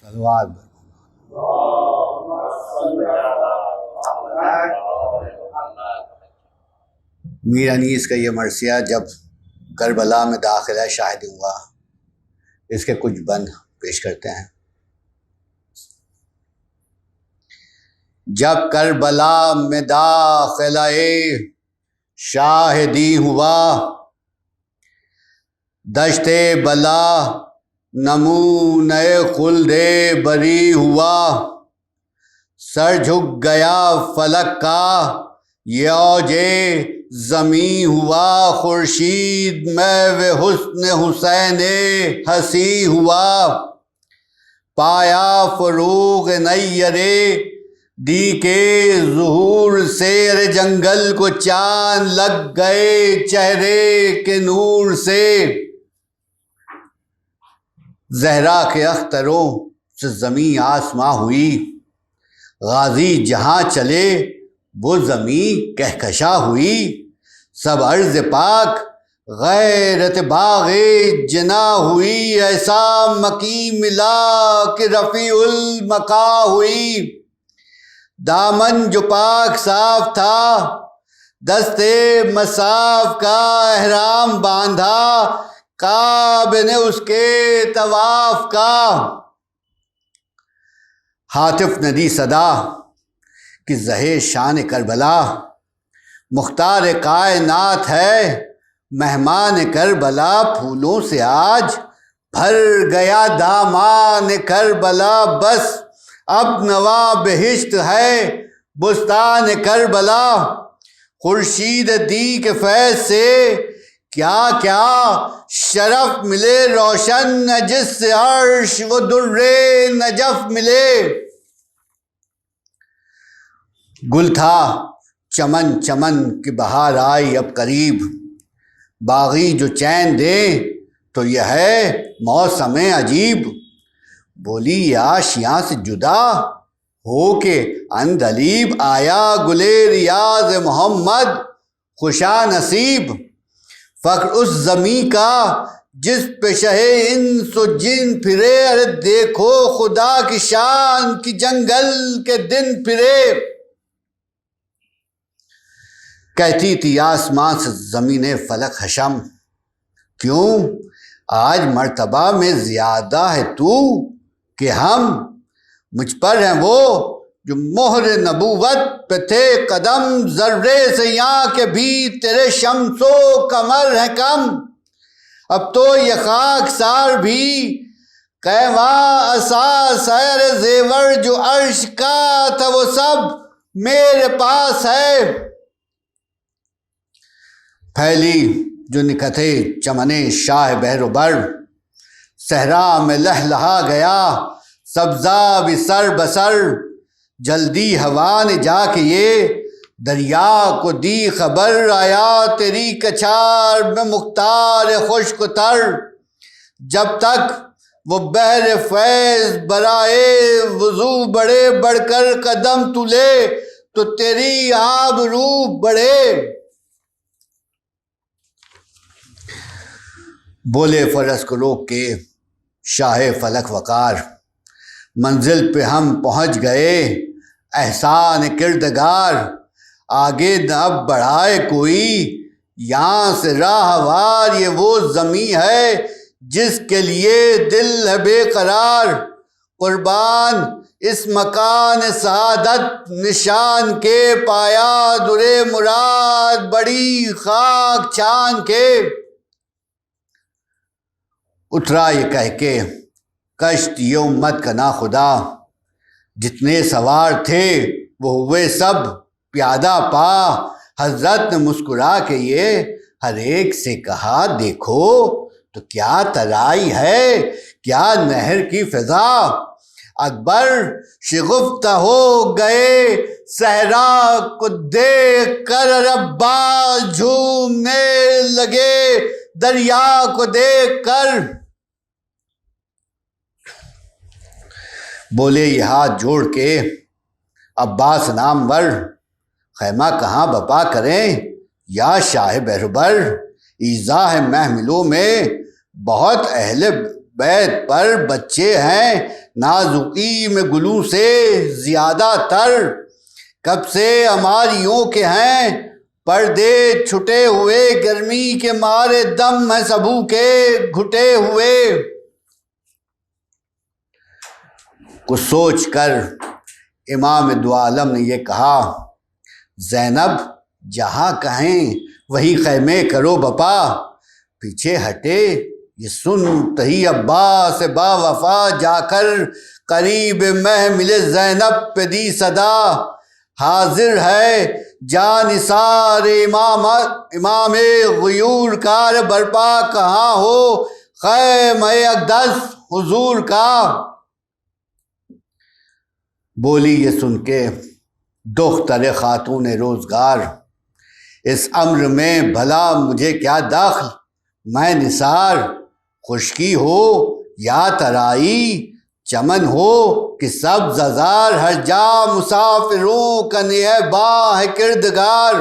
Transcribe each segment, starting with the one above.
سلوات میر انیس کا یہ مرثیہ جب کربلا میں داخلہ شاہد ہوا، اس کے کچھ بند پیش کرتے ہیں۔ جب کربلا میں داخلہ شاہدی ہوا، دشت بلا نمونۂ خلد بری ہوا، سر جھک گیا فلک کا یہ اوج زمیں ہوا، خورشید محو حسن حسین حسی ہوا، پایا فروغ نیر دی کے ظہور سے، جنگل کو چاند لگ گئے چہرے کے نور سے، زہرا کے اختروں سے زمیں آسماں ہوئی، غازی جہاں چلے وہ زمیں کہکشاں ہوئی، سب عرض پاک غیرت باغ جنا ہوئی، ایسا مکی ملا کہ رفیع المقا ہوئی، دامن جو پاک صاف تھا دست مصاف کا احرام باندھا، کعبہ نے اس کے طواف کا، ہاتف نے دی صدا کہ زہے شان کربلا، مختار کائنات ہے مہمان کربلا، پھولوں سے آج بھر گیا دامان کربلا، بس اب نوا بہشت ہے بستان کربلا، خورشید دی کے فیض سے کیا کیا شرف ملے، روشن جس سے عرش و در نجف ملے، گل تھا چمن چمن کی بہار آئی اب قریب، باغی جو چین دے تو یہ ہے موسم عجیب، بولی یہ آشیاں سے جدا ہو کے عندلیب، آیا گلے ریاض محمد خوشا نصیب، فخر اس زمیں کا جس پہ شہ انس و جن پھرے، ارے دیکھو خدا کی شان کی جنگل کے دن پھرے، کہتی تھی آسمان سے زمین فلک حشم، کیوں آج مرتبہ میں زیادہ ہے تو کہ ہم، مجھ پر ہیں وہ جو مہر نبوت پہ تھے قدم، ذرے سے یہاں کے بھی تیرے شمس و قمر ہیں کم، اب تو یہ خاک سار بھی کیواں اساس ہے، زیور جو عرش کا تھا وہ سب میرے پاس ہے، پھیلی جو نکھتے چمنے شاہ بحر و بر، صحرا میں لہلہا گیا سبزہ بھی سر بسر، جلدی ہوا نے جا کے یہ دریا کو دی خبر، آیا تیری کچھار میں مختار خشک و تر، جب تک وہ بحر فیض برائے وضو بڑھے، بڑھ کر قدم تو لے تو تیری آبرو بڑھے، بولے فرس کو روک کے شاہ فلک وقار، منزل پہ ہم پہنچ گئے احسان کردگار، آگے نہ اب بڑھائے کوئی یہاں سے راہوار، یہ وہ زمیں ہے جس کے لیے دل ہے بے قرار، قربان اس مکان سعادت نشان کے، پایا در مراد بڑی خاک چھان کے، اترا یہ کہہ کے کشت یہ امت کا ناخدا، جتنے سوار تھے وہ ہوئے سب پیادہ پا، حضرت نے مسکرا کے یہ ہر ایک سے کہا دیکھو تو کیا ترائی ہے، کیا نہر کی فضا، اکبر شگفتہ ہو گئے صحرا کو دیکھ کر، ربا جھومنے لگے دریا کو دیکھ کر، بولے یہ ہاتھ جوڑ کے عباس نامور، خیمہ کہاں بپا کریں یا شاہ بحر بر، ایذا ہے محملوں میں بہت اہل بیت پر بچے ہیں نازکی میں گلوں سے زیادہ تر، کب سے ہماریوں کے ہیں پردے چھٹے ہوئے، گرمی کے مارے دم ہے سبو کے گھٹے ہوئے۔ کچھ سوچ کر امام دو عالم نے یہ کہا، زینب جہاں کہیں وہی خیمے کرو بپا، پیچھے ہٹے یہ سن تہی عباس با وفا، جا کر قریب مہ ملے زینب پہ دی صدا، حاضر ہے جانثار امام غیور کار برپا، کہاں ہو خیمہ اقدس حضور کا۔ بولی یہ سن کے دختر خاتون روزگار، اس امر میں بھلا مجھے کیا دخل، میں نثار، خشکی ہو یا ترائی، چمن ہو کہ سبز زار، ہر جا مسافروں کا نگہباں ہے کردگار،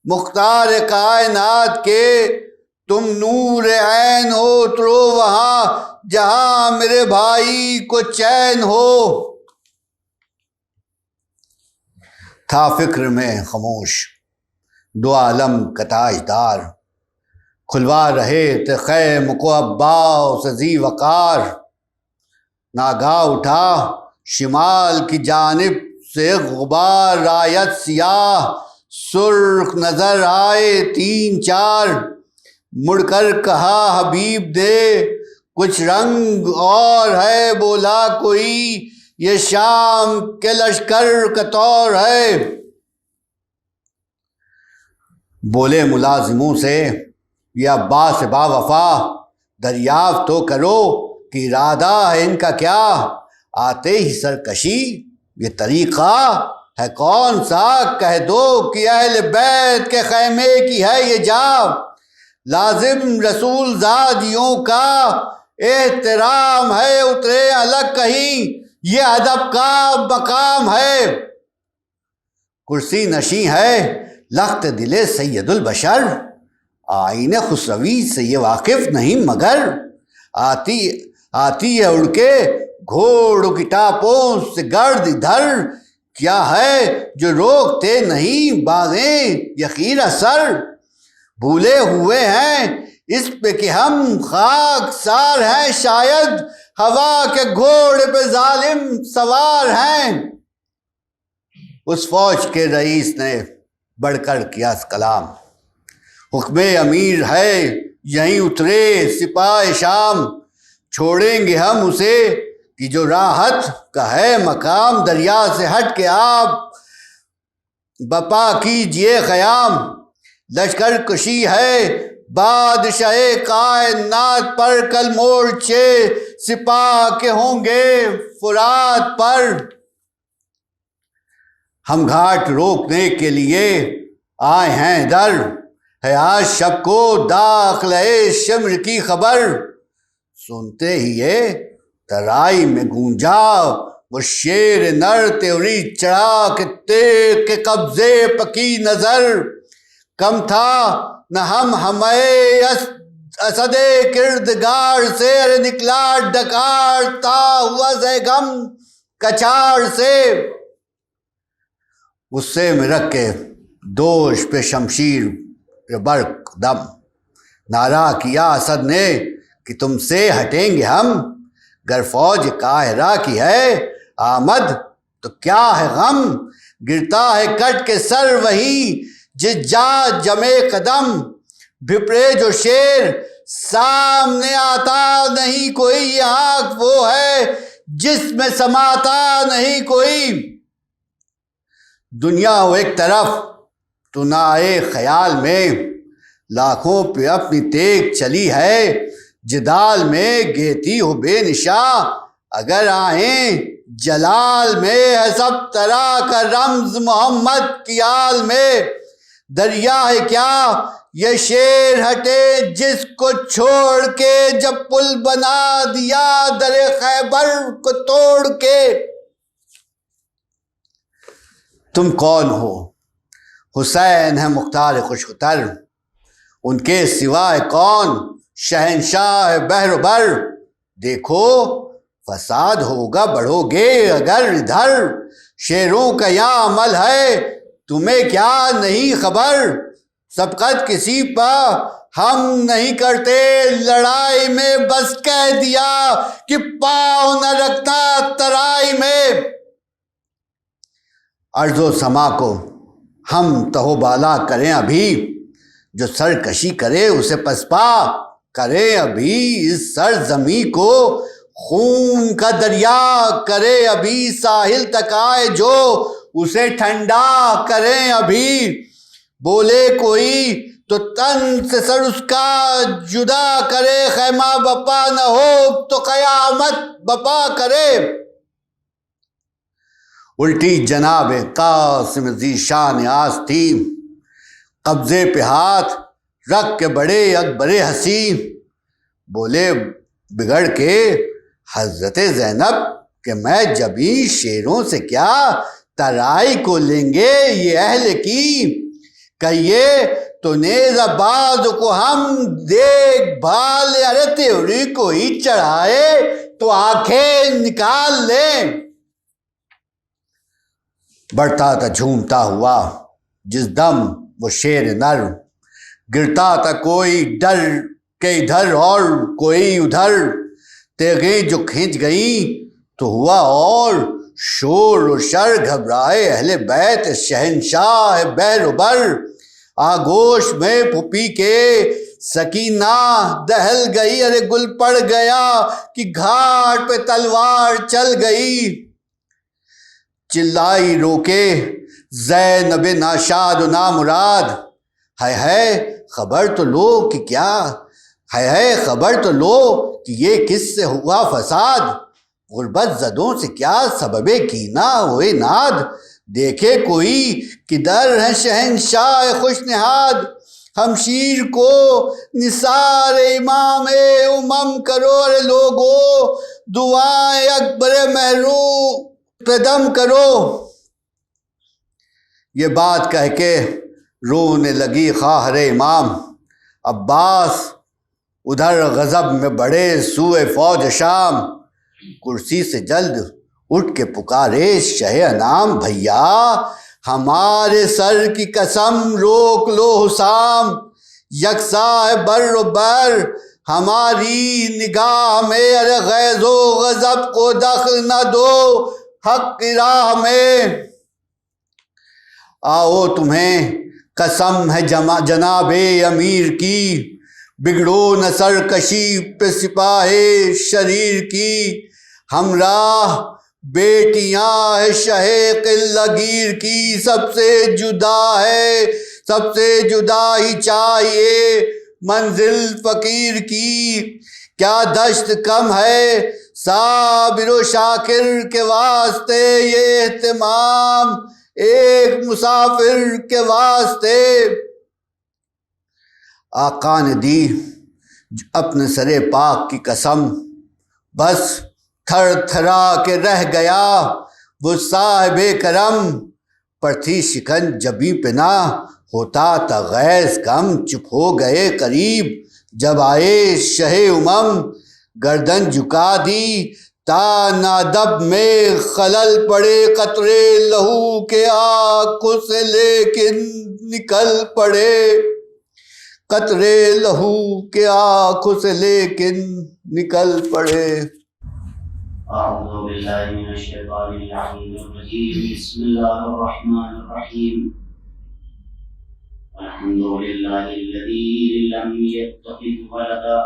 مختار کائنات کے تم نور عین ہو، اترو وہاں جہاں میرے بھائی کو چین ہو۔ تھا فکر میں خاموش دو عالم کا تاجدار، کھلوا رہے تھے خیم کو عباس ذی وقار، ناگاہ اٹھا شمال کی جانب سے غبار، رایت سیاہ سرخ نظر آئے تین چار، مڑ کر کہا حبیب دے کچھ رنگ اور ہے، بولا کوئی یہ شام کے لشکر کا طور ہے۔ بولے ملازموں سے یہ عباس با وفا، دریافت تو کرو کہ ارادہ ہے ان کا کیا، آتے ہی سرکشی یہ طریقہ ہے کون سا، کہہ دو کہ اہل بیت کے خیمے کی ہے یہ جا، لازم رسول زادیوں کا احترام ہے، اترے الگ کہیں یہ ادب کا مقام ہے، کرسی نشیں ہے لخت دل سید البشر، آئین خسروی سے یہ واقف نہیں مگر، آتی ہے اڑ کے گھوڑوں کی ٹاپوں سے گرد ادھر، کیا ہے جو روکتے نہیں باغیں یہ خیرہ سر، بھولے ہوئے ہیں اس پہ کہ ہم خاک سار ہیں، شاید ہوا کے گھوڑے پہ ظالم سوار ہیں۔ اس فوج کے رئیس نے بڑھ کر کیا کلام، حکم امیر ہے یہیں اترے سپاہ شام، چھوڑیں گے ہم اسے کہ جو راحت کا ہے مقام، دریا سے ہٹ کے آپ بپا کیجئے قیام، لشکر کشی ہے بادشاہ کائنات پر، کل مورچے سپاہ کے ہوں گے فرات پر، ہم گھاٹ روکنے کے لیے آئے ہیں در، ہے آج شب کو داخلہ شمر کی خبر، سنتے ہی یہ ترائی میں گونجا وہ شیر نر، تیوری چڑھا کے تیغ کے قبضے پکی نظر، کم تھا نہ ہم ہمیں اسد کردگار سے، ارے نکلا ڈکارتا ہوا زیغم کچار سے، غصے میں رکھ کے دوش پہ شمشیر برق دم، نعرہ کیا اسد نے کہ تم سے ہٹیں گے ہم، گر فوج قاہرہ کی ہے آمد تو کیا ہے غم، گرتا ہے کٹ کے سر وہی جس جا جمے قدم، بھپرے جو شیر سامنے آتا نہیں کوئی، یہ آنکھ وہ ہے جس میں سماتا نہیں کوئی، دنیا ہو ایک طرف تو نہ آئے خیال میں، لاکھوں پہ اپنی تیغ چلی ہے جدال میں، گیتی ہو بے نشاں اگر آئیں جلال میں، ہے سب طرح کا رمز محمد کی آل میں، دریا ہے کیا یہ شیر ہٹے جس کو چھوڑ کے، جب پل بنا دیا در خیبر کو توڑ کے۔ تم کون ہو؟ حسین ہے مختار خوشخطر، ان کے سوائے کون شہنشاہ بحر و بر، دیکھو فساد ہوگا بڑھو گے اگر ادھر، شیروں کا یہاں عمل ہے تمہیں کیا نہیں خبر، سبقت کسی پر ہم نہیں کرتے، لڑائی میں بس کہہ دیا کہ پاؤں نہ رکھنا ترائی میں، ارض و سما کو ہم تہو بالا کریں ابھی، جو سرکشی کرے اسے پسپا کرے ابھی، اس سرزمین کو خون کا دریا کرے ابھی، ساحل تک آئے جو اسے ٹھنڈا کریں ابھی، بولے کوئی تو تن سے سر اس کا جدا کرے، خیمہ بپا نہ ہو تو قیامت بپا کرے، الٹی جناب قاسم ذی شان آس تھی، قبضے پہ ہاتھ رکھ کے بڑے اکبر حسین، بولے بگڑ کے حضرت زینب کہ میں جبھی شیروں سے کیا ترائی کو لیں گے یہ اہل کی، کہیے تو نیز آباد کو ہم دیکھ بھال، ارے تیوری کو ہی چڑھائے تو آنکھیں نکال لیں، بڑھتا تھا جھومتا ہوا جس دم وہ شیر نر، گرتا تھا کوئی ڈر کے ادھر اور کوئی ادھر، تیغیں جو کھنچ گئیں تو ہوا اور شور و شر، گھبرائے اہل بیت شہنشاہ بحر و بر، آگوش میں پھپھی کے سکینہ دہل گئی، ارے گل پڑ گیا کہ گھاٹ پہ تلوار چل گئی، چلائی روکے زینب ناشاد و نامراد، ہے خبر تو لو کہ کیا ہے خبر تو لو کہ یہ کس سے ہوا فساد، غربت زدوں سے کیا سبب کینہ ہوئے ناد، دیکھے کوئی کدھر ہے شہنشاہ خوش نہاد، ہمشیر کو نثار امام امم کرو، ارے لوگو دعائیں اکبر مہرو پہ دم کرو، یہ بات کہہ کے رونے لگی خواہر امام، عباس ادھر غضب میں بڑے سوئے فوج شام، کرسی سے جلد اٹھ کے پکارے شہ انام، بھیا ہمارے سر کی قسم روک لو حسام، یکساں ہے بر و بر ہماری نگاہ میں، ارے غیظ و غضب کو دخل نہ دو حق کی راہ میں، آؤ تمہیں قسم ہے جناب امیر کی، بگڑو نہ سرکشی پہ سپاہ شریر کی، ہمراہ بیٹیاں ہے شہ قلہ گیر کی، سب سے جدا ہے سب سے جدا ہی چاہیے منزل فقیر کی، کیا دشت کم ہے صابر و شاکر کے واسطے، یہ اہتمام ایک مسافر کے واسطے، آقا نے دی اپنے سر پاک کی قسم، بس تھر تھرا کے رہ گیا وہ صاحب کرم، پر تھی شکن جبیں پہ نہ ہوتا تھا غیظ کم، چپ ہو گئے قریب جب آئے شہ امم، گردن جھکا دی تا نادب میں خلل پڑے، قطرے لہو کے آنکھوں سے لیکن نکل پڑے، قطرے لہو کے آنکھوں سے لیکن نکل پڑے۔ اعوذ باللہ من الشیطان اللعین الرجیم، بسم اللہ الرحمن الرحیم، الحمد للہ الذی لم یتخذ ولدا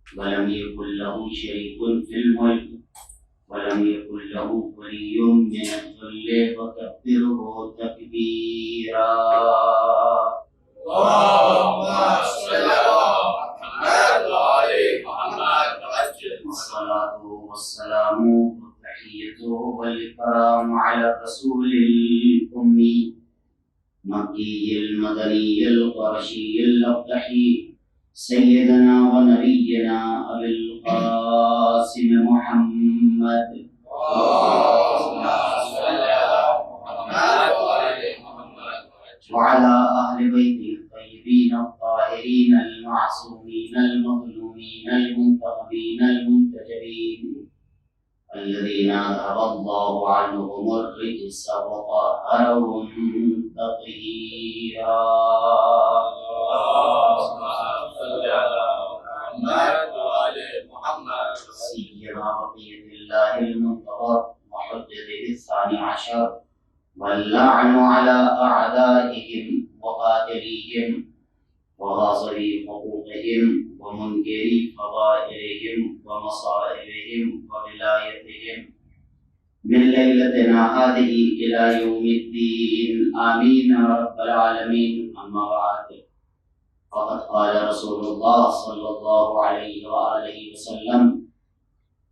ولم یکن له شریک فی الملک ولم یکن له ولی من الذل وکبرہ تکبیرا۔ اللهم صل على محمد وآل محمد والصلاة والسلام والتحية والإكرام على الرسول الأمي مكي المدني القرشي الأبطحي سيدنا ونبينا أبي القاسم محمد، اللهم صل على محمد وآل محمد وعلى أهل بيته الطيبين الطاهرين المعصومين المظلومين المنتقمين المنتقمين أذهب الله عنهم الرجس وطهرهم تطهيرا. سيدنا بقية الله المنتظر محدثه الثاني عشر واللعن على أعدائهم وقاتليهم وغاصبي حقوقهم ومنكري فضائلهم ومصائبهم وولايتهم من ليلتنا هذه إلى يوم الدين آمين رب العالمين. أما بعد فقد قال رسول الله صلى الله عليه وآله وسلم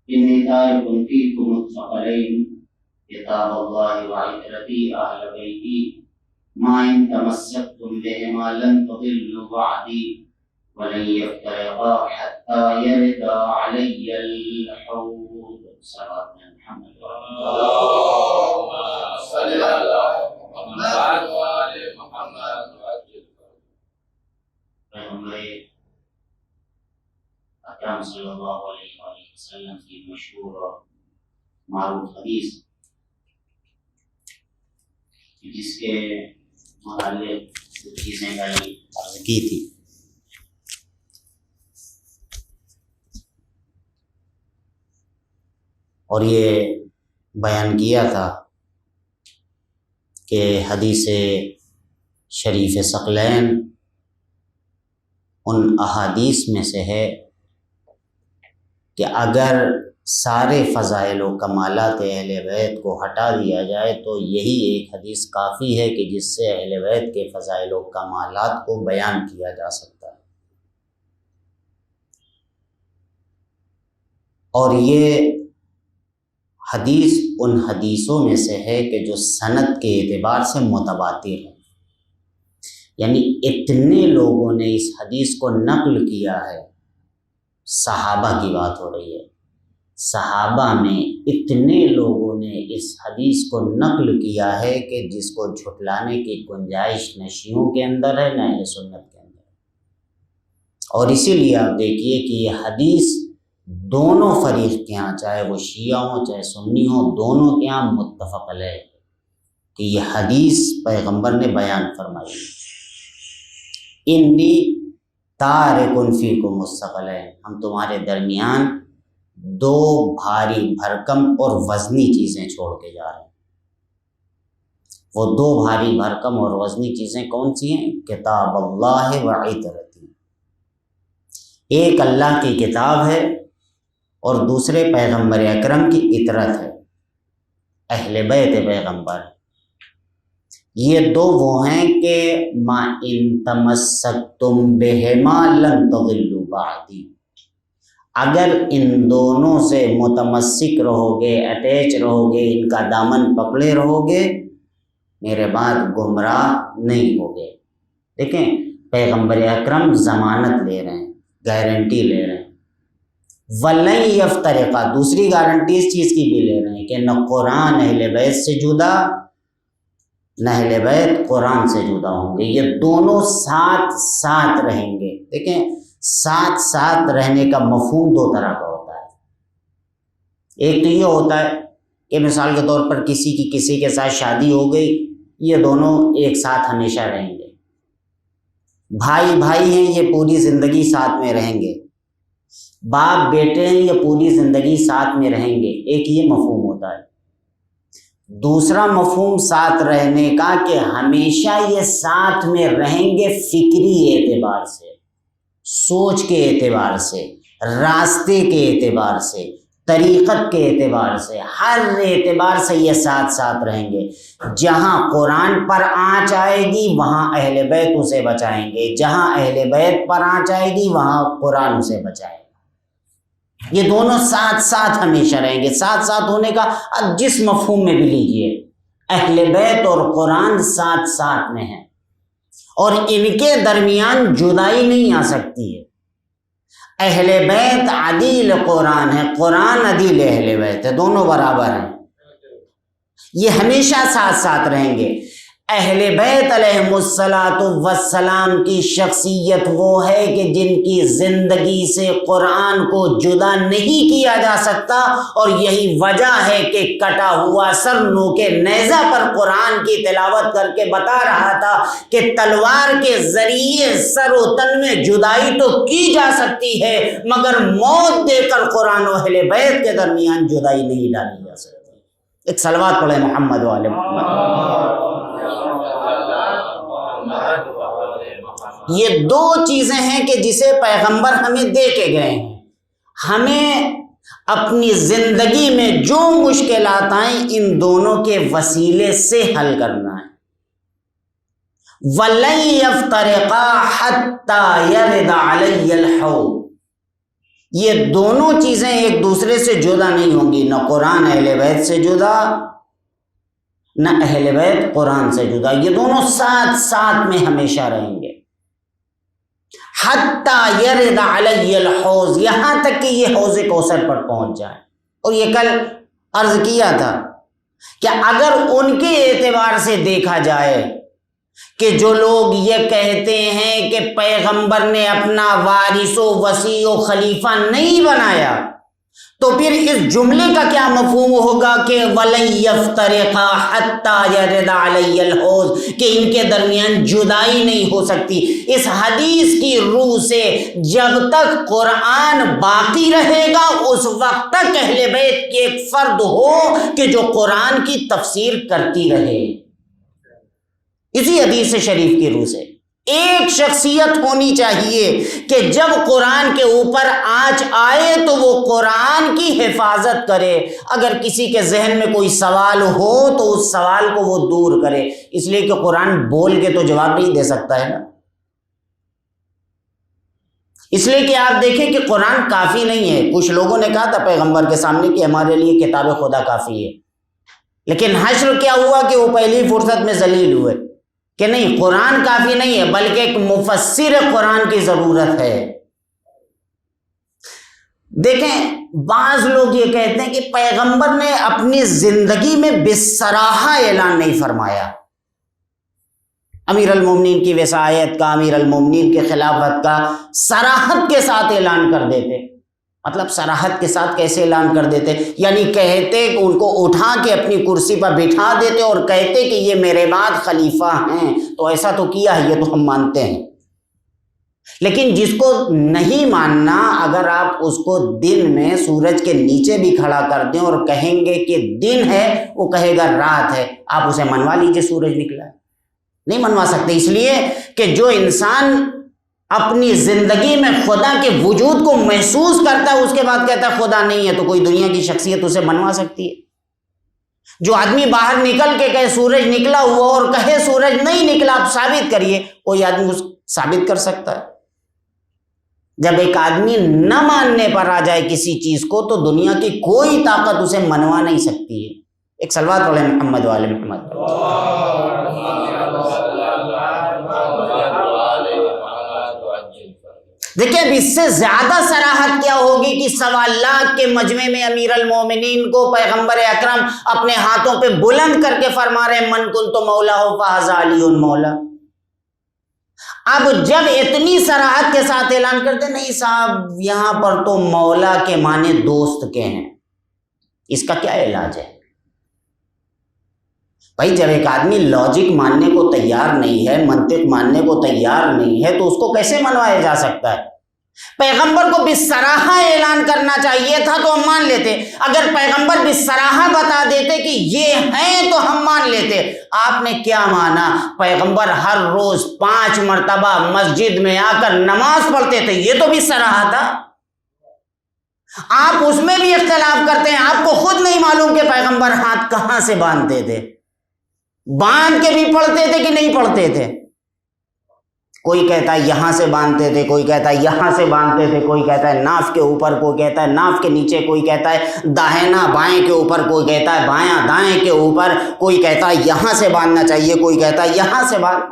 إني تارك فيكم الثقلين كتاب الله وعترتي أهل بيتي ما إن تمسكتم بهما لن تضلوا بعدي ولن يفترقا حتى يرد علي الحوض. صلى محمد. اللهم صل على محمد وآل محمد. پیغمبر اکرم صلی اللہ علیہ وآلہ وسلم کی مشہور اور معروف حدیث جس کے متعلق چیزیں عرض کی تھی. اور یہ بیان کیا تھا کہ حدیث شریف ثقلین ان احادیث میں سے ہے کہ اگر سارے فضائل و کمالات اہل بیت کو ہٹا دیا جائے تو یہی ایک حدیث کافی ہے کہ جس سے اہل بیت کے فضائل و کمالات کو بیان کیا جا سکتا ہے. اور یہ حدیث ان حدیثوں میں سے ہے کہ جو سند کے اعتبار سے متواتر ہے، یعنی اتنے لوگوں نے اس حدیث کو نقل کیا ہے. صحابہ کی بات ہو رہی ہے، صحابہ میں اتنے لوگوں نے اس حدیث کو نقل کیا ہے کہ جس کو جھٹلانے کی گنجائش نہ شیعوں کے اندر ہے نہ اہل سنت کے اندر. اور اسی لیے آپ دیکھیے کہ یہ حدیث دونوں فریق کے ہاں، چاہے وہ شیعہ ہوں چاہے سنی ہوں، دونوں کے ہاں متفق علیہ کہ یہ حدیث پیغمبر نے بیان فرمائی. انی تارک فیکم الثقلین، ہم تمہارے درمیان دو بھاری بھرکم اور وزنی چیزیں چھوڑ کے جا رہے ہیں. وہ دو بھاری بھرکم اور وزنی چیزیں کون سی ہیں؟ کتاب اللہ و عترتی. ایک اللہ کی کتاب ہے اور دوسرے پیغمبر اکرم کی عطرت ہے، اہل بیت پیغمبر. یہ دو وہ ہیں کہ ما ان تمسکتم بہما لن تضلوا بعدی، اگر ان دونوں سے متمسک رہو گے، اٹیچ رہو گے، ان کا دامن پکڑے رہو گے، میرے بعد گمراہ نہیں ہوگے. دیکھیں پیغمبر اکرم ضمانت لے رہے ہیں، گارنٹی لے رہے ہیں. وَلَن يَفْتَرِقَا، دوسری گارنٹی اس چیز کی بھی لے رہے ہیں کہ نہ قرآن اہل بیت سے جدا نہ اہل بیت قرآن سے جدا ہوں گے، یہ دونوں ساتھ ساتھ رہیں گے. دیکھیں ساتھ ساتھ رہنے کا مفہوم دو طرح کا ہوتا ہے. ایک تو یہ ہوتا ہے کہ مثال کے طور پر کسی کے ساتھ شادی ہو گئی، یہ دونوں ایک ساتھ ہمیشہ رہیں گے. بھائی ہیں، یہ پوری زندگی ساتھ میں رہیں گے. باپ بیٹے ہیں، یہ پوری زندگی ساتھ میں رہیں گے. ایک یہ مفہوم ہوتا ہے. دوسرا مفہوم ساتھ رہنے کا کہ ہمیشہ یہ ساتھ میں رہیں گے، فکری اعتبار سے، سوچ کے اعتبار سے، راستے کے اعتبار سے، طریقت کے اعتبار سے، ہر اعتبار سے یہ ساتھ ساتھ رہیں گے. جہاں قرآن پر آنچ آئے گی وہاں اہل بیت اسے بچائیں گے، جہاں اہل بیت پر آنچ آئے گی وہاں قرآن اسے بچائے گا. یہ دونوں ساتھ ساتھ ہمیشہ رہیں گے. ساتھ ساتھ ہونے کا اب جس مفہوم میں بھی لیجئے، اہل بیت اور قرآن ساتھ ساتھ میں ہیں اور ان کے درمیان جدائی نہیں آ سکتی ہے. اہل بیت عدیل قرآن ہے، قرآن عدیل اہل بیت ہے، دونوں برابر ہیں. یہ ہمیشہ ساتھ ساتھ رہیں گے. اہل بیت علیہم الصلاۃ والسلام کی شخصیت وہ ہے کہ جن کی زندگی سے قرآن کو جدا نہیں کیا جا سکتا، اور یہی وجہ ہے کہ کٹا ہوا سر نوکے نیزہ پر قرآن کی تلاوت کر کے بتا رہا تھا کہ تلوار کے ذریعے سر و تن میں جدائی تو کی جا سکتی ہے، مگر موت دے کر قرآن و اہل بیت کے درمیان جدائی نہیں ڈالی جا سکتی۔ ایک صلوات پڑھیں محمد والے محمد۔ یہ دو چیزیں ہیں کہ جسے پیغمبر ہمیں دے کے گئے ہیں، ہمیں اپنی زندگی میں جو مشکلات آئیں ان دونوں کے وسیلے سے حل کرنا ہے۔ وَلَن يَفْتَرِقَا حَتَّى يَرِدَ عَلَيَّ الْحَوْض، یہ دونوں چیزیں ایک دوسرے سے جدا نہیں ہوں گی، نہ قرآن اہل بیت سے جدا نہ اہل بیت قرآن سے جدا، یہ دونوں ساتھ ساتھ میں ہمیشہ رہیں گے۔ حتی یرد علی الحوض، یہاں تک کہ یہ حوض کوثر پر پہنچ جائے۔ اور یہ کل عرض کیا تھا کہ اگر ان کے اعتبار سے دیکھا جائے کہ جو لوگ یہ کہتے ہیں کہ پیغمبر نے اپنا وارث و وصی و خلیفہ نہیں بنایا، تو پھر اس جملے کا کیا مفہوم ہوگا کہ وَلَن يَفْتَرِقَا حَتَّى يَرِدَ عَلَيَّ الْحَوْض، کہ ان کے درمیان جدائی نہیں ہو سکتی۔ اس حدیث کی روح سے جب تک قرآن باقی رہے گا اس وقت تک اہل بیت کی ایک فرد ہو کہ جو قرآن کی تفسیر کرتی رہے۔ اسی حدیث شریف کی روح سے ایک شخصیت ہونی چاہیے کہ جب قرآن کے اوپر آنچ آئے تو وہ قرآن کی حفاظت کرے، اگر کسی کے ذہن میں کوئی سوال ہو تو اس سوال کو وہ دور کرے، اس لیے کہ قرآن بول کے تو جواب نہیں دے سکتا ہے نا۔ اس لیے کہ آپ دیکھیں کہ قرآن کافی نہیں ہے۔ کچھ لوگوں نے کہا تھا پیغمبر کے سامنے کہ ہمارے لیے کتاب خدا کافی ہے، لیکن حشر کیا ہوا کہ وہ پہلی فرصت میں ذلیل ہوئے کہ نہیں، قرآن کافی نہیں ہے بلکہ ایک مفسر قرآن کی ضرورت ہے۔ دیکھیں بعض لوگ یہ کہتے ہیں کہ پیغمبر نے اپنی زندگی میں بصراحہ اعلان نہیں فرمایا، امیر المومنین کی وصایت کا، امیر المومنین کے خلافت کا صراحت کے ساتھ اعلان کر دیتے۔ مطلب صراحت کے ساتھ کیسے اعلان کر دیتے؟ یعنی کہتے کہ ان کو اٹھا کے اپنی کرسی پر بٹھا دیتے اور کہتے کہ یہ میرے بعد خلیفہ ہیں، تو ایسا تو کیا ہے، یہ تو ہم مانتے ہیں۔ لیکن جس کو نہیں ماننا، اگر آپ اس کو دن میں سورج کے نیچے بھی کھڑا کر دیں اور کہیں گے کہ دن ہے، وہ کہے گا رات ہے، آپ اسے منوا لیجئے سورج نکلا ہے۔ نہیں منوا سکتے، اس لیے کہ جو انسان اپنی زندگی میں خدا کے وجود کو محسوس کرتا ہے اس کے بعد کہتا ہے خدا نہیں ہے، تو کوئی دنیا کی شخصیت اسے منوا سکتی ہے؟ جو آدمی باہر نکل کے کہے سورج نکلا ہوا اور کہے سورج نہیں نکلا، آپ ثابت کریے، کوئی آدمی ثابت کر سکتا ہے؟ جب ایک آدمی نہ ماننے پر آ جائے کسی چیز کو تو دنیا کی کوئی طاقت اسے منوا نہیں سکتی ہے۔ ایک صلوات پڑھیں محمد والے محمد۔ دیکھیں اب اس سے زیادہ صراحت کیا ہوگی کہ 1.25 لاکھ کے مجمع میں امیر المومنین کو پیغمبر اکرم اپنے ہاتھوں پہ بلند کر کے فرما رہے من کنت مولا فہذا علی مولا۔ اب جب اتنی صراحت کے ساتھ اعلان کرتے نہیں صاحب یہاں پر تو مولا کے معنی دوست کے ہیں، اس کا کیا علاج ہے؟ بھائی جب ایک آدمی لاجک ماننے کو تیار نہیں ہے، منطق ماننے کو تیار نہیں ہے، تو اس کو کیسے منوایا جا سکتا ہے؟ پیغمبر کو بصراحہ اعلان کرنا چاہیے تھا تو ہم مان لیتے، اگر پیغمبر بصراحہ بتا دیتے کہ یہ ہیں تو ہم مان لیتے۔ آپ نے کیا مانا؟ پیغمبر ہر روز 5 مرتبہ مسجد میں آ کر نماز پڑھتے تھے، یہ تو بصراحہ تھا۔ آپ اس میں بھی اختلاف کرتے ہیں، آپ کو خود نہیں معلوم کہ پیغمبر ہاتھ کہاں سے باندھتے تھے، باندھ کے بھی پڑھتے تھے کہ نہیں پڑھتے تھے؟ کوئی کہتا ہے یہاں سے باندھتے تھے، کوئی کہتا ہے یہاں سے باندھتے تھے، کوئی کہتا ہے ناف کے اوپر، کوئی کہتا ہے ناف کے نیچے، کوئی کہتا ہے داہنا بائیں کے اوپر، کوئی کہتا ہے بایاں دائیں کے اوپر، کوئی کہتا ہے یہاں سے باندھنا چاہیے، کوئی کہتا ہے یہاں سے باندھ۔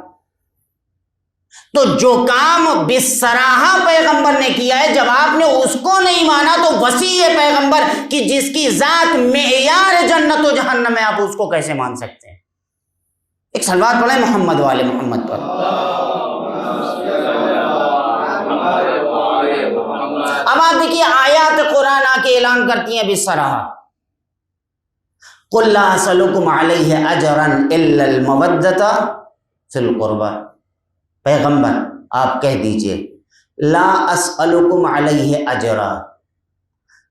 تو جو کام بصراحہ پیغمبر نے کیا ہے، جب آپ نے اس کو نہیں مانا تو وسیع پیغمبر کی جس کی ذات معیار جنت و جہنم ہے، آپ اس کو کیسے مان سکتے ہیں؟ ایک صلوات پڑھیں محمد والے محمد پر. اب آپ دیکھیے آیات قرآن آ کے اعلان کرتی ہیں بسرہ قُلْ لَا أَسْأَلُكُمْ عَلَيْهِ أَجْرًا إِلَّا الْمَوَدَّةَ فِي الْقُرْبَى. پیغمبر آپ کہہ دیجئے لا اسألکم علیہ اجرا،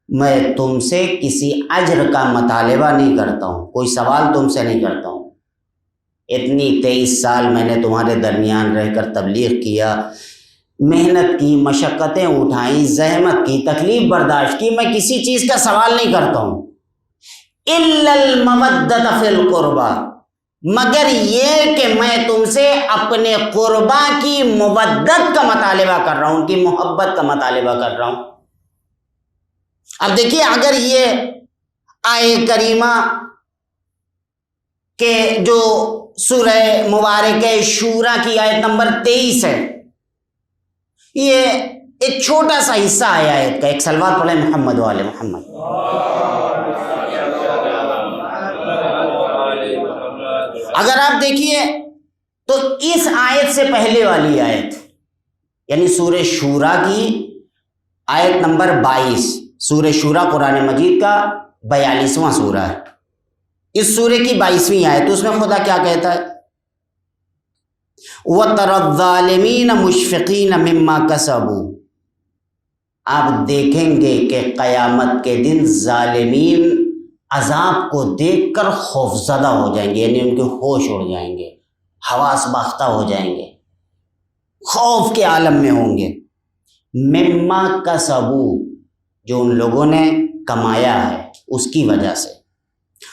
میں تم سے کسی اجر کا مطالبہ نہیں کرتا ہوں، کوئی سوال تم سے نہیں کرتا ہوں. اتنی 23 سال میں نے تمہارے درمیان رہ کر تبلیغ کیا، محنت کی، مشقتیں اٹھائیں، زحمت کی، تکلیف برداشت کی، میں کسی چیز کا سوال نہیں کرتا ہوں. الا المودۃ فی القربى، مگر یہ کہ میں تم سے اپنے قربا کی مودت کا مطالبہ کر رہا ہوں، ان کی محبت کا مطالبہ کر رہا ہوں. اب دیکھیے اگر یہ آیے کریمہ کہ جو سورہ مبارکہ شورا کی آیت نمبر 23 ہے، یہ ایک چھوٹا سا حصہ ہے آیت کا. ایک صلوات پڑھیں محمد والے محمد. اگر آپ دیکھیے تو اس آیت سے پہلے والی آیت یعنی سورہ شورا کی آیت نمبر 22، سورہ شورا قرآن مجید کا 42واں سورہ ہے، اس سورے کی 22ویں آیت، اس میں خدا کیا کہتا ہے؟ وَتَرَى الظَّالِمِينَ مُشْفِقِينَ مِمَّا كَسَبُوا. آپ دیکھیں گے کہ قیامت کے دن ظالمین عذاب کو دیکھ کر خوفزدہ ہو جائیں گے، یعنی ان کے ہوش اڑ جائیں گے، حواس باختہ ہو جائیں گے، خوف کے عالم میں ہوں گے. مما کسبوا، جو ان لوگوں نے کمایا ہے اس کی وجہ سے.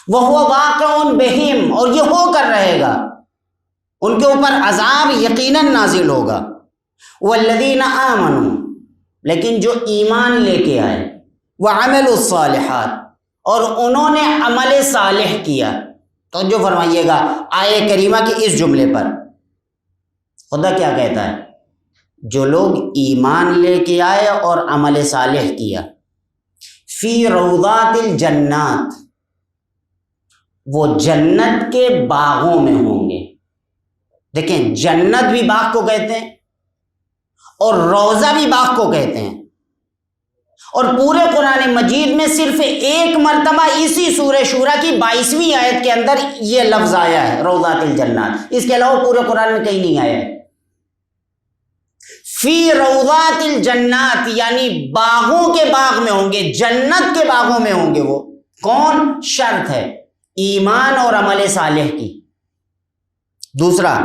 وَهُوَ وَاقِعٌ بِهِمْ، اور یہ ہو کر رہے گا، ان کے اوپر عذاب یقیناً نازل ہوگا. وَالَّذِينَ آمَنُوا، لیکن جو ایمان لے کے آئے، وَعَمِلُوا الصَّالِحَاتِ، اور انہوں نے عمل صالح کیا. تو جو فرمائیے گا آیے کریمہ کے اس جملے پر خدا کیا کہتا ہے؟ جو لوگ ایمان لے کے آئے اور عمل صالح کیا، فی روضات الجنات، وہ جنت کے باغوں میں ہوں گے. دیکھیں جنت بھی باغ کو کہتے ہیں اور روضہ بھی باغ کو کہتے ہیں، اور پورے قرآن مجید میں صرف ایک مرتبہ اسی سورہ شورا کی 22ویں آیت کے اندر یہ لفظ آیا ہے روضات الجنات، اس کے علاوہ پورے قرآن میں کہیں نہیں آیا ہے. فی روضات الجنات یعنی باغوں کے باغ میں ہوں گے، جنت کے باغوں میں ہوں گے. وہ کون؟ شرط ہے ایمان اور عمل صالح کی. دوسرا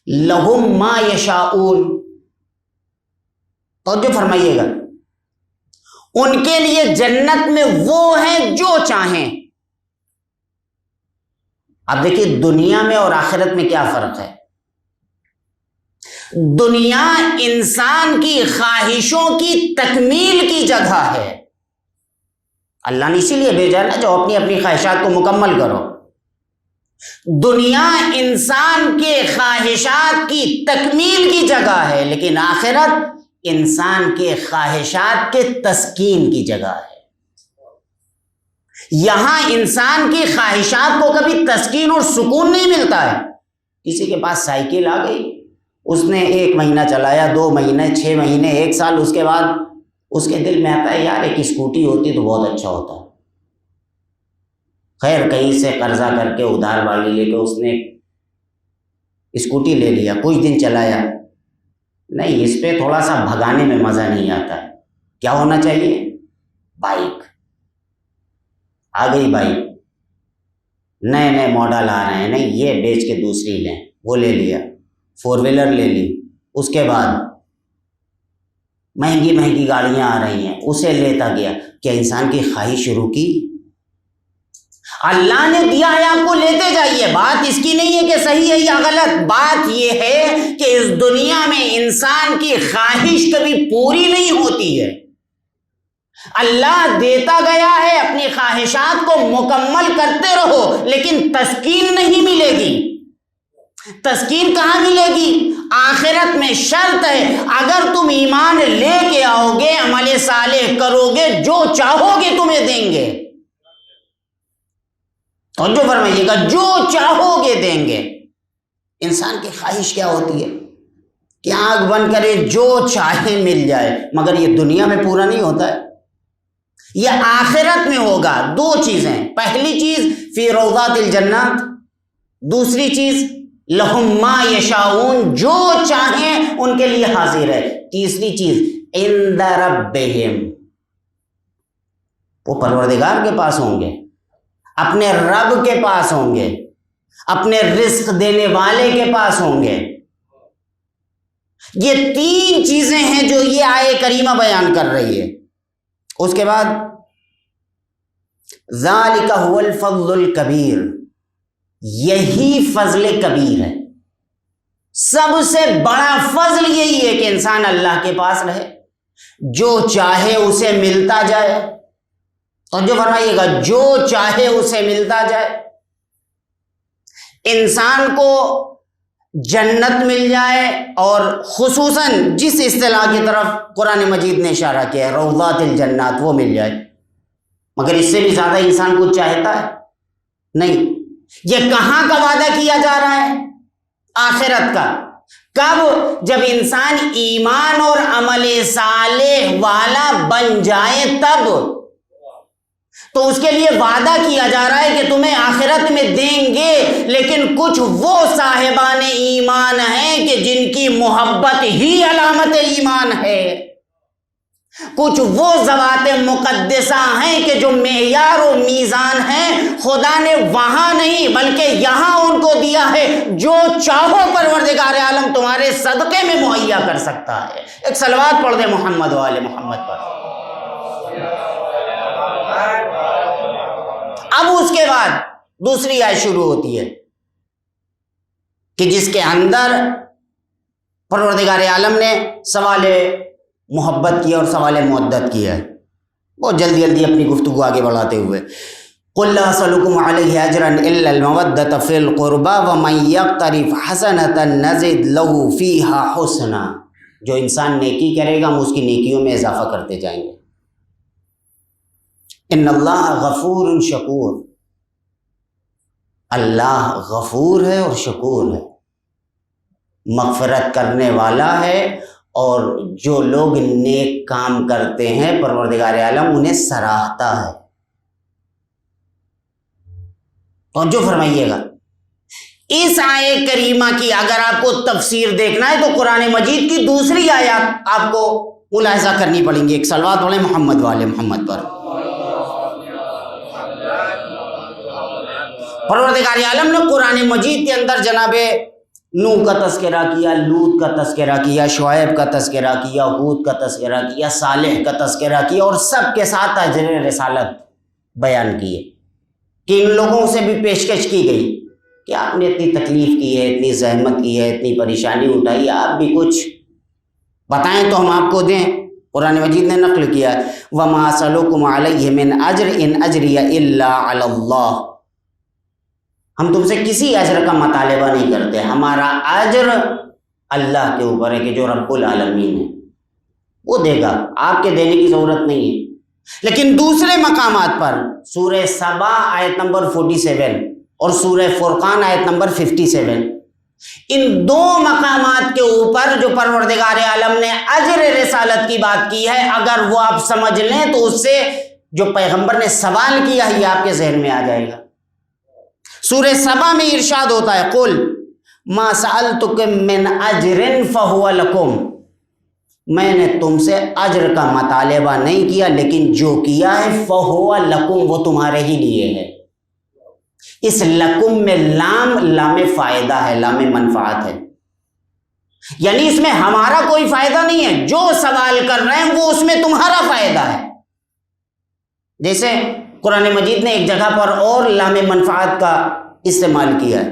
لہم ما یشاؤون، توجہ فرمائیے گا، ان کے لیے جنت میں وہ ہیں جو چاہیں. اب دیکھیے دنیا میں اور آخرت میں کیا فرق ہے. دنیا انسان کی خواہشوں کی تکمیل کی جگہ ہے، اللہ نے اسی لیے بھیجا نا جو اپنی اپنی خواہشات کو مکمل کرو. دنیا انسان کے خواہشات کی تکمیل کی جگہ ہے، لیکن آخرت انسان کے خواہشات کے تسکین کی جگہ ہے. یہاں انسان کی خواہشات کو کبھی تسکین اور سکون نہیں ملتا ہے. کسی کے پاس سائیکل آ گئی، اس نے 1 مہینہ چلایا، 2 مہینے، 6 مہینے، 1 سال، اس کے بعد اس کے دل میں آتا ہے یار ایک اسکوٹی ہوتی تو بہت اچھا ہوتا. خیر کہیں سے قرضہ کر کے ادھار بالی لے کے اس نے اسکوٹی لے لیا، کچھ دن چلایا، نہیں اس پہ تھوڑا سا بھگانے میں مزہ نہیں آتا ہے، کیا ہونا چاہیے؟ بائک. آ گئی بائک، نئے نئے ماڈل آ رہے ہیں، نہیں یہ بیچ کے دوسری لیں، وہ لے لیا، 4 ویلر لے لی. اس کے بعد مہنگی مہنگی گاڑیاں آ رہی ہیں، اسے لیتا گیا. کیا انسان کی خواہش رکی؟ اللہ نے دیا ہے آپ کو، لیتے جائیے. بات اس کی نہیں ہے کہ صحیح ہے یا غلط، بات یہ ہے کہ اس دنیا میں انسان کی خواہش کبھی پوری نہیں ہوتی ہے. اللہ دیتا گیا ہے، اپنی خواہشات کو مکمل کرتے رہو، لیکن تسکین نہیں ملے گی. تسکین کہاں ملے گی؟ آخرت میں. شرط ہے اگر تم ایمان لے کے آؤ گے، عمل صالح کرو گے، جو چاہو گے تمہیں دیں گے. توجہ فرمائیے گا، جو چاہو گے دیں گے. انسان کی خواہش کیا ہوتی ہے کہ آنکھ بند کرے جو چاہے مل جائے، مگر یہ دنیا میں پورا نہیں ہوتا ہے، یہ آخرت میں ہوگا۔ دو چیزیں، پہلی چیز فی روضات الجنات، دوسری چیز لہم ما یشاؤون، جو چاہیں ان کے لیے حاضر ہے، تیسری چیز عند ربہم، وہ پروردگار کے پاس ہوں گے، اپنے رب کے پاس ہوں گے، اپنے رزق دینے والے کے پاس ہوں گے۔ یہ تین چیزیں ہیں جو یہ آیہ کریمہ بیان کر رہی ہے۔ اس کے بعد ذالک هو الفضل الکبیر، یہی فضل کبیر ہے، سب سے بڑا فضل یہی ہے کہ انسان اللہ کے پاس رہے، جو چاہے اسے ملتا جائے۔ تو جو فرمائیے گا، جو چاہے اسے ملتا جائے، انسان کو جنت مل جائے، اور خصوصاً جس اصطلاح کی طرف قرآن مجید نے اشارہ کیا ہے روضات الجنات، وہ مل جائے۔ مگر اس سے بھی زیادہ انسان کچھ چاہتا ہے نہیں۔ یہ کہاں کا وعدہ کیا جا رہا ہے؟ آخرت کا۔ کب؟ جب انسان ایمان اور عمل صالح والا بن جائے تب۔ تو اس کے لیے وعدہ کیا جا رہا ہے کہ تمہیں آخرت میں دیں گے، لیکن کچھ وہ صاحبان ایمان ہیں کہ جن کی محبت ہی علامت ایمان ہے، کچھ وہ ذوات مقدسہ ہیں کہ جو معیار و میزان ہیں، خدا نے وہاں نہیں بلکہ یہاں ان کو دیا ہے، جو چاہو پروردگار عالم تمہارے صدقے میں مہیا کر سکتا ہے۔ ایک صلوات پڑھ دیں محمد و آل محمد پر۔ اب اس کے بعد دوسری آیت شروع ہوتی ہے کہ جس کے اندر پروردگار عالم نے سوال محبت کیا اور سوال مودت کیا ہے۔ بہت جلدی جلدی اپنی گفتگو آگے بڑھاتے ہوئے، قُلْ لَا أَسْأَلُكُمْ عَلَيْهِ أَجْرًا إِلَّا الْمَوَدَّةَ فِي الْقُرْبَى وَمَنْ يَقْتَرِفْ حَسَنَةً نَزِدْ لَهُ فِيهَا حُسْنًا۔ جو انسان نیکی کرے گا ہم اس کی نیکیوں میں اضافہ کرتے جائیں گے۔ ان اللہ غفور شکور، اللہ غفور ہے اور شکور ہے، مغفرت کرنے والا ہے، اور جو لوگ نیک کام کرتے ہیں پروردگار عالم انہیں سراہتا ہے۔ توجہ فرمائیے گا، اس آیہ کریمہ کی اگر آپ کو تفسیر دیکھنا ہے تو قرآن مجید کی دوسری آیات آپ کو ملاحظہ کرنی پڑیں گی۔ ایک صلوات پڑھیں محمد والے محمد پر۔ پروردگار عالم نے قرآن مجید کے اندر جناب نوح کا تذکرہ کیا، لوط کا تذکرہ کیا، شعیب کا تذکرہ کیا، ہود کا تذکرہ کیا، صالح کا تذکرہ کیا، اور سب کے ساتھ اجر رسالت بیان کیے کہ ان لوگوں سے بھی پیشکش کی گئی کہ آپ نے اتنی تکلیف کی ہے، اتنی زحمت کی ہے، اتنی پریشانی اٹھائی، آپ بھی کچھ بتائیں تو ہم آپ کو دیں۔ قرآن مجید نے نقل کیا ہے وَمَا أَسْأَلُكُمْ عَلَيْهِ مِنْ أَجْرٍ إِنْ أَجْرِيَ إِلَّا عَلَى اللَّهِ، ہم تم سے کسی اجر کا مطالبہ نہیں کرتے، ہمارا اجر اللہ کے اوپر ہے کہ جو رب العالمین ہے وہ دے گا، آپ کے دینے کی ضرورت نہیں ہے۔ لیکن دوسرے مقامات پر سورہ سبا آیت نمبر 47 اور سورہ فرقان آیت نمبر 57، ان دو مقامات کے اوپر جو پروردگار عالم نے اجر رسالت کی بات کی ہے، اگر وہ آپ سمجھ لیں تو اس سے جو پیغمبر نے سوال کیا ہے یہ آپ کے ذہن میں آ جائے گا۔ سورہ سبا میں ارشاد ہوتا ہے قُلْ مَا سَأَلْتُكُم مِّنْ أَجْرٍ فَهُوَ لَكُمْ، میں نے تم سے اجر کا مطالبہ نہیں کیا، لیکن جو کیا ہے فَهُوَ لَكُمْ، وہ تمہارے ہی لیے ہے۔ اس لکم میں لام فائدہ ہے، لام منفعت ہے، یعنی اس میں ہمارا کوئی فائدہ نہیں ہے، جو سوال کر رہے ہیں وہ اس میں تمہارا فائدہ ہے۔ جیسے قرآن مجید نے ایک جگہ پر اور لام منفعت کا استعمال کیا ہے،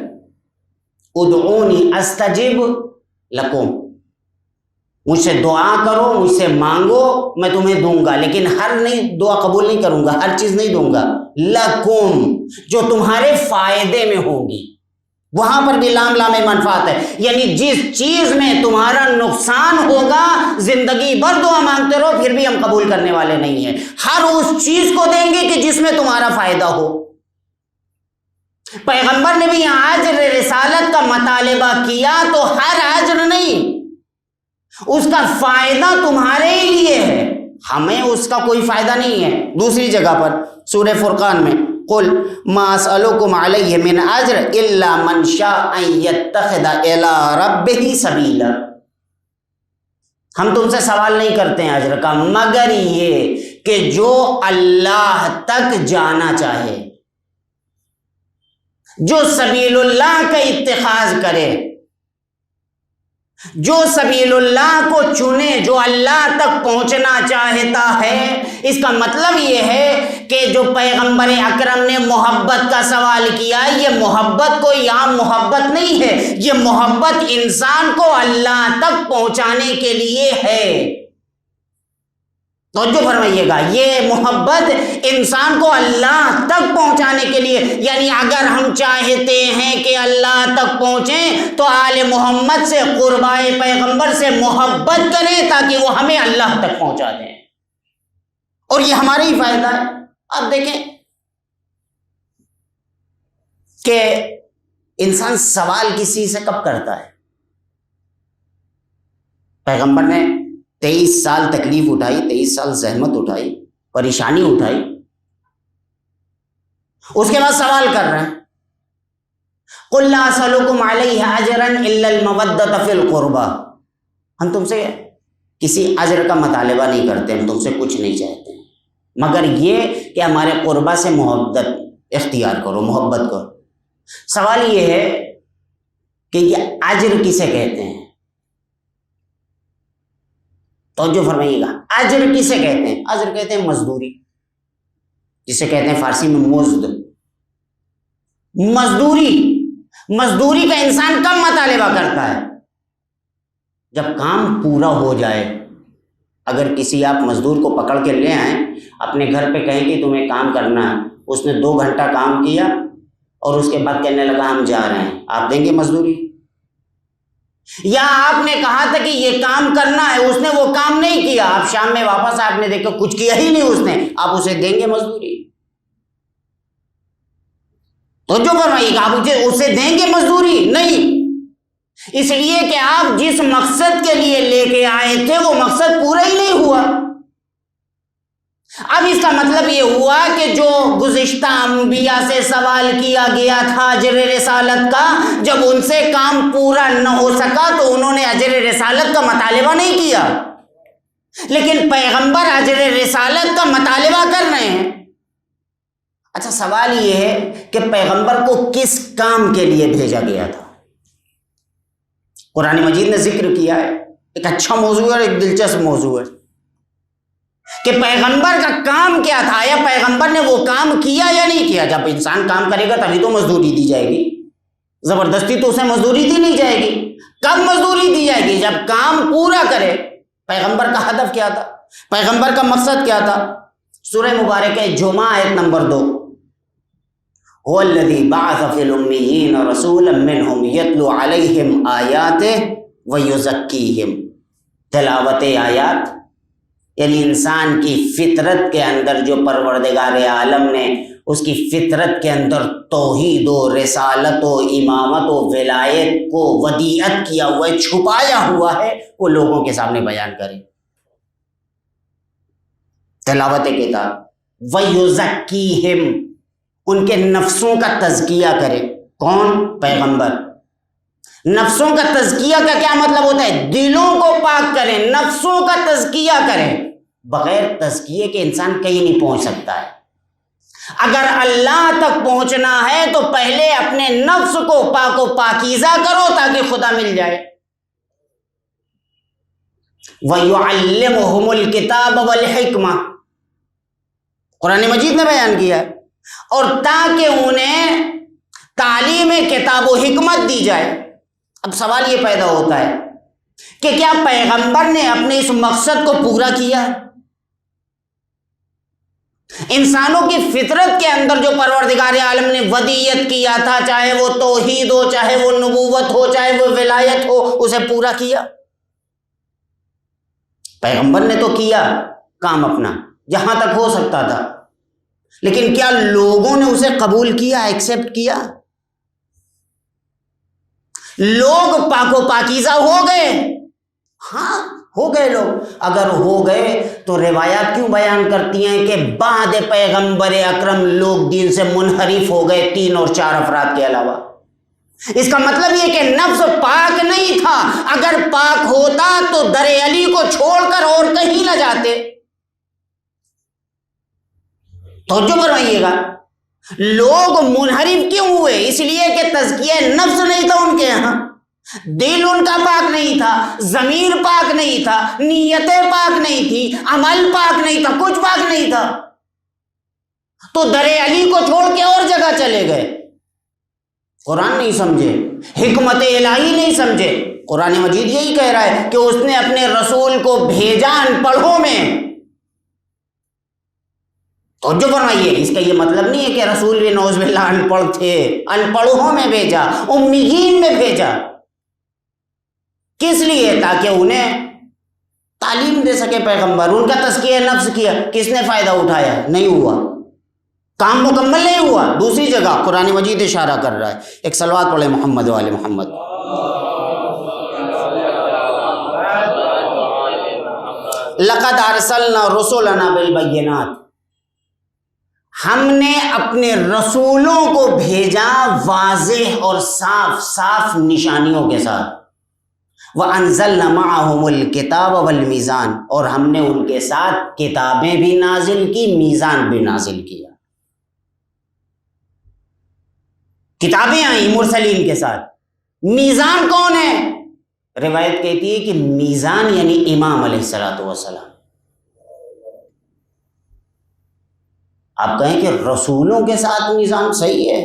ادعونی استجب لکم، مجھ سے دعا کرو، مجھ سے مانگو، میں تمہیں دوں گا، لیکن ہر نہیں دعا قبول نہیں کروں گا، ہر چیز نہیں دوں گا، لکم جو تمہارے فائدے میں ہوگی۔ وہاں پر بھی لام منفعت ہے، یعنی جس چیز میں تمہارا نقصان ہوگا زندگی بھر دعا مانگتے رہو پھر بھی ہم قبول کرنے والے نہیں ہیں، ہر اس چیز کو دیں گے کہ جس میں تمہارا فائدہ ہو۔ پیغمبر نے بھی اجر رسالت کا مطالبہ کیا تو ہر اجر نہیں، اس کا فائدہ تمہارے ہی لیے ہے، ہمیں اس کا کوئی فائدہ نہیں ہے۔ دوسری جگہ پر سورہ فرقان میں قل ما اسألکم علیہ من اجر الا من شاء ان یتخذ الی ربہ سبیلا، ہم تم سے سوال نہیں کرتے ہیں اجر کا مگر یہ کہ جو اللہ تک جانا چاہے، جو سبیل اللہ کا اتخاذ کرے، جو سبیل اللہ کو چنے، جو اللہ تک پہنچنا چاہتا ہے۔ اس کا مطلب یہ ہے کہ جو پیغمبر اکرم نے محبت کا سوال کیا، یہ محبت کوئی عام محبت نہیں ہے، یہ محبت انسان کو اللہ تک پہنچانے کے لیے ہے۔ توجہ فرمائیے گا، یہ محبت انسان کو اللہ تک پہنچانے کے لیے، یعنی اگر ہم چاہتے ہیں کہ اللہ تک پہنچیں تو آل محمد سے، قربائے پیغمبر سے محبت کریں تاکہ وہ ہمیں اللہ تک پہنچا دیں، اور یہ ہمارا ہی فائدہ ہے۔ اب دیکھیں کہ انسان سوال کسی سے کب کرتا ہے؟ پیغمبر نے 23 سال تکلیف اٹھائی، 23 سال زحمت اٹھائی، پریشانی اٹھائی، اس کے بعد سوال کر رہے ہیں قُلْ لَا أَسْأَلُكُمْ عَلَيْهِ أَجْرًا إِلَّا الْمَوَدَّةَ فِي الْقُرْبَى، ہم تم سے کسی اجر کا مطالبہ نہیں کرتے، ہم تم سے کچھ نہیں چاہتے مگر یہ کہ ہمارے قربا سے محبت اختیار کرو، محبت کرو۔ سوال یہ ہے کہ یہ اجر کسے کہتے ہیں؟ توجہ فرمائیے گا، اجر کسے کہتے ہیں؟ اجر کہتے ہیں مزدوری، جسے کہتے ہیں فارسی میں مزد، مزدوری کا انسان کب مطالبہ کرتا ہے؟ جب کام پورا ہو جائے۔ اگر کسی آپ مزدور کو پکڑ کے لے آئیں، اپنے گھر پہ کہیں کہ تمہیں کام کرنا ہے، اس نے 2 گھنٹہ کام کیا اور اس کے بعد کہنے لگا ہم جا رہے ہیں، آپ دیں گے مزدوری؟ یا آپ نے کہا تھا کہ یہ کام کرنا ہے، اس نے وہ کام نہیں کیا، آپ شام میں واپس آپ نے دیکھا کچھ کیا ہی نہیں اس نے، آپ اسے دیں گے مزدوری؟ تو جو فرمائیے گا آپ اسے دیں گے مزدوری؟ نہیں، اس لیے کہ آپ جس مقصد کے لیے لے کے آئے تھے وہ مقصد پورا ہی نہیں ہوا۔ اب اس کا مطلب یہ ہوا کہ جو گزشتہ انبیاء سے سوال کیا گیا تھا اجر رسالت کا، جب ان سے کام پورا نہ ہو سکا تو انہوں نے اجر رسالت کا مطالبہ نہیں کیا، لیکن پیغمبر اجر رسالت کا مطالبہ کر رہے ہیں۔ اچھا، سوال یہ ہے کہ پیغمبر کو کس کام کے لیے بھیجا گیا تھا؟ قرآن مجید نے ذکر کیا ہے، ایک اچھا موضوع ہے اور ایک دلچسپ موضوع ہے کہ پیغمبر کا کام کیا تھا، یا پیغمبر نے وہ کام کیا یا نہیں کیا۔ جب انسان کام کرے گا تبھی تو مزدوری دی جائے گی، زبردستی تو اسے مزدوری دی نہیں جائے گی۔ کب مزدوری دی جائے گی؟ جب کام پورا کرے۔ پیغمبر کا ہدف کیا تھا؟ پیغمبر کا مقصد کیا تھا؟ سورہ مبارکہ جمعہ آیت نمبر 2، هو الذی بعث فی الامیین رسولا منہم یتلو علیہم آیاتہ ویزکیہم۔ تلاوت آیات یعنی انسان کی فطرت کے اندر جو پروردگار عالم نے اس کی فطرت کے اندر توحید و رسالت و امامت و ولایت کو ودیعت کیا ہوا ہے، چھپایا ہوا ہے، وہ لوگوں کے سامنے بیان کرے۔ تلاوت کتاب، وَيُزَكِّيهِمْ، ان کے نفسوں کا تزکیہ کرے۔ کون؟ پیغمبر۔ نفسوں کا تزکیہ کا کیا مطلب ہوتا ہے؟ دلوں کو پاک کریں، نفسوں کا تزکیہ کریں۔ بغیر تزکیے کے انسان کہیں نہیں پہنچ سکتا ہے۔ اگر اللہ تک پہنچنا ہے تو پہلے اپنے نفس کو پاک و پاکیزہ کرو تاکہ خدا مل جائے۔ وَيُعَلِّمُهُمُ الْكِتَابَ وَالْحِكْمَةَ، قرآن مجید نے بیان کیا ہے، اور تاکہ انہیں تعلیم کتاب و حکمت دی جائے۔ اب سوال یہ پیدا ہوتا ہے کہ کیا پیغمبر نے اپنے اس مقصد کو پورا کیا ہے؟ انسانوں کی فطرت کے اندر جو پروردگار عالم نے ودیعت کیا تھا، چاہے وہ توحید ہو، چاہے وہ نبوت ہو، چاہے وہ ولایت ہو، اسے پورا کیا؟ پیغمبر نے تو کیا کام اپنا جہاں تک ہو سکتا تھا، لیکن کیا لوگوں نے اسے قبول کیا، ایکسیپٹ کیا؟ لوگ پاک و پاکیزہ ہو گئے؟ ہاں ہو گئے لوگ. اگر ہو گئے تو روایات کیوں بیان کرتی ہیں کہ بعد پیغمبر اکرم لوگ دین سے منحرف ہو گئے 3 اور 4 افراد کے علاوہ؟ اس کا مطلب یہ کہ نفس پاک نہیں تھا. اگر پاک ہوتا تو در علی کو چھوڑ کر اور کہیں نہ جاتے. توجہ فرمائیے گا. لوگ منحرف کیوں ہوئے؟ اس لیے کہ تزکیہ نفس نہیں تھا ان کے یہاں، دل ان کا پاک نہیں تھا، ضمیر پاک نہیں تھا، نیتیں پاک نہیں تھی، عمل پاک نہیں تھا، کچھ پاک نہیں تھا. تو در علی کو چھوڑ کے اور جگہ چلے گئے. قرآن نہیں سمجھے، حکمت الہی نہیں سمجھے. قرآن مجید یہی کہہ رہا ہے کہ اس نے اپنے رسول کو بھیجا ان پڑھوں میں. توجہ فرمائیے، اس کا یہ مطلب نہیں ہے کہ رسول بھی نعوذ باللہ ان پڑھ تھے. ان پڑھوں میں بھیجا، امیین میں بھیجا. کس لیے؟ تاکہ انہیں تعلیم دے سکے پیغمبر. ان کا تزکیہ نفس کیا، کس نے فائدہ اٹھایا؟ نہیں ہوا، کام مکمل نہیں ہوا. دوسری جگہ قرآن مجید اشارہ کر رہا ہے. ایک صلوات پڑھے محمد و آل محمد. لقد ارسلنا رسلنا بالبینات، ہم نے اپنے رسولوں کو بھیجا واضح اور صاف صاف نشانیوں کے ساتھ. وَأَنزَلْنَا مَعَهُمُ الْكِتَابَ وَالْمِيزَانَ، اور ہم نے ان کے ساتھ کتابیں بھی نازل کی، میزان بھی نازل کیا. کتابیں آئیں مرسلین کے ساتھ. میزان کون ہے؟ روایت کہتی ہے کہ میزان یعنی امام علیہ الصلوۃ والسلام. آپ کہیں کہ رسولوں کے ساتھ میزان صحیح ہے.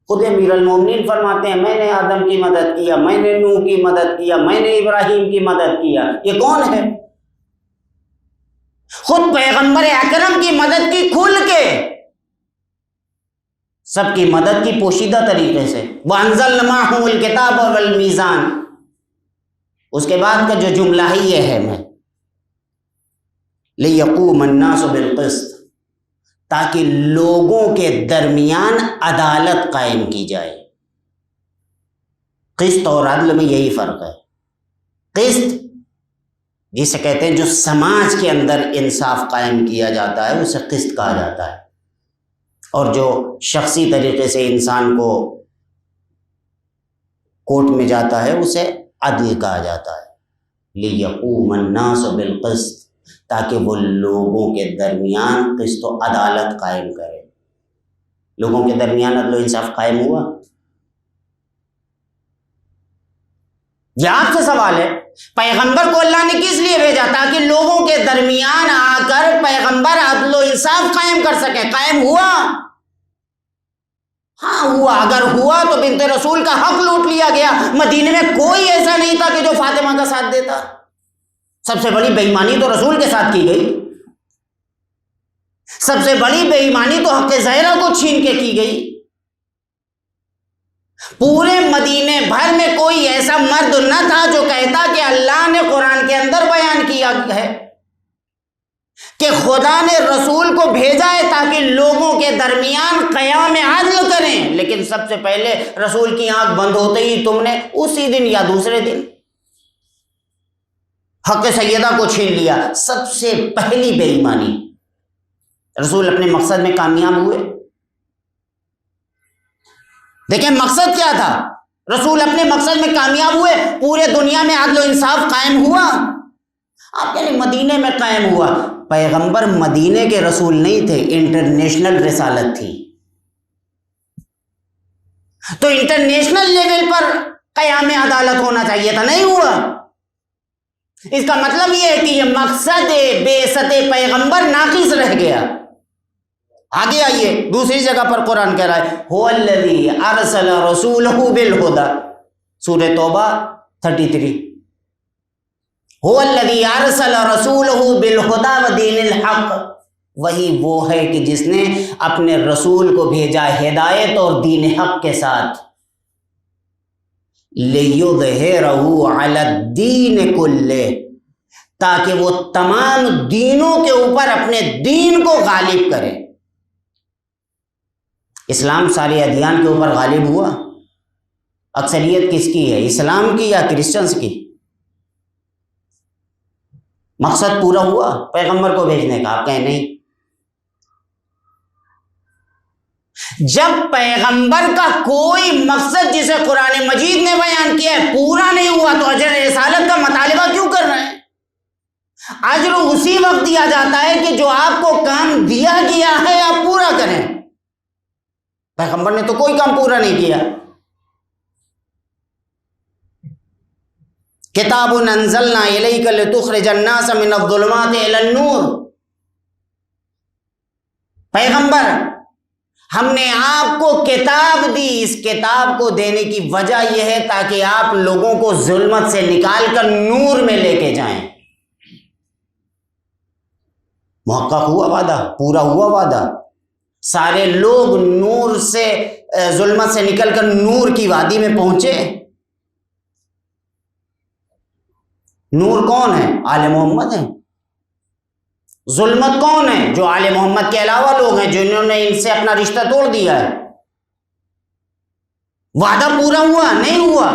خود امیر المومنین فرماتے ہیں میں نے آدم کی مدد کیا، میں نے نوح کی مدد کیا، میں نے ابراہیم کی مدد کیا. یہ کون ہے؟ خود پیغمبر اکرم کی مدد کی کھل کے، سب کی مدد کی پوشیدہ طریقے سے. وَأَنزَلْنَا مَعَهُمُ الْكِتَابَ وَالْمِيزَانَ. اس کے بعد کا جو جملہ ہی یہ ہے میں لِيَقُومَ النَّاسُ بِالْقِسْطِ، تاکہ لوگوں کے درمیان عدالت قائم کی جائے. قسط اور عدل میں یہی فرق ہے. قسط جسے کہتے ہیں جو سماج کے اندر انصاف قائم کیا جاتا ہے اسے قسط کہا جاتا ہے، اور جو شخصی طریقے سے انسان کو کورٹ میں جاتا ہے اسے عدل کہا جاتا ہے. لِيَقُومَ النَّاسُ بِالْقِسْطِ، تاکہ وہ لوگوں کے درمیان قسط و عدالت قائم کرے. لوگوں کے درمیان عدل و انصاف قائم ہوا؟ یہ آپ سے سوال ہے. پیغمبر کو اللہ نے کس لیے بھیجا؟ تاکہ لوگوں کے درمیان آ کر پیغمبر عدل و انصاف قائم کر سکے. قائم ہوا؟ ہاں ہوا. اگر ہوا تو بنت رسول کا حق لوٹ لیا گیا. مدینے میں کوئی ایسا نہیں تھا کہ جو فاطمہ کا ساتھ دیتا. سب سے بڑی بے ایمانی تو رسول کے ساتھ کی گئی. سب سے بڑی بے ایمانی تو حق زہرا کو چھین کے کی گئی. پورے مدینے بھر میں کوئی ایسا مرد نہ تھا جو کہتا کہ اللہ نے قرآن کے اندر بیان کیا ہے کہ خدا نے رسول کو بھیجا ہے تاکہ لوگوں کے درمیان قیام عدل کریں. لیکن سب سے پہلے رسول کی آنکھ بند ہوتے ہی تم نے اسی دن یا دوسرے دن حق سیدہ کو چھین لیا. سب سے پہلی بے ایمانی. رسول اپنے مقصد میں کامیاب ہوئے. دیکھیں مقصد کیا تھا. رسول اپنے مقصد میں کامیاب ہوئے. پورے دنیا میں عدل و انصاف قائم ہوا. آپ کہہ رہے مدینے میں قائم ہوا. پیغمبر مدینے کے رسول نہیں تھے، انٹرنیشنل رسالت تھی. تو انٹرنیشنل لیول پر قیام عدالت ہونا چاہیے تھا، نہیں ہوا. اس کا مطلب یہ ہے کہ یہ مقصد بعثت پیغمبر ناقص رہ گیا. آگے آئیے دوسری جگہ پر قرآن کہہ رہا ہے هو الذی ارسل رسولہ بالہدی، سورہ توبہ 33. هو الذی ارسل رسولہ بالہدی ودین الحق، وہی وہ ہے کہ جس نے اپنے رسول کو بھیجا ہدایت اور دین حق کے ساتھ. لِيُظْهِرَهُ عَلَى الدِّينِ كُلِّهِ، تاکہ وہ تمام دینوں کے اوپر اپنے دین کو غالب کرے. اسلام سارے ادیان کے اوپر غالب ہوا؟ اکثریت کس کی ہے، اسلام کی یا کرسچنس کی؟ مقصد پورا ہوا پیغمبر کو بھیجنے کا؟ آپ کہیں نہیں۔ جب پیغمبر کا کوئی مقصد جسے قرآن مجید نے بیان کیا ہے پورا نہیں ہوا تو اجر رسالت کا مطالبہ کیوں کر رہے ہیں؟ اجر اسی وقت دیا جاتا ہے کہ جو آپ کو کام دیا گیا ہے آپ پورا کریں۔ پیغمبر نے تو کوئی کام پورا نہیں کیا۔ کتاب انزلنا الیک لتخرج الناس من الظلمات الی النور، پیغمبر ہم نے آپ کو کتاب دی، اس کتاب کو دینے کی وجہ یہ ہے تاکہ آپ لوگوں کو ظلمت سے نکال کر نور میں لے کے جائیں۔ محقق ہوا وعدہ، پورا ہوا وعدہ، سارے لوگ نور سے ظلمت سے نکل کر نور کی وادی میں پہنچے۔ نور کون ہے؟ آل محمد ہیں۔ ظلمت کون ہے؟ جو آل محمد کے علاوہ لوگ ہیں جنہوں نے ان سے اپنا رشتہ توڑ دیا ہے۔ وعدہ پورا ہوا نہیں ہوا؟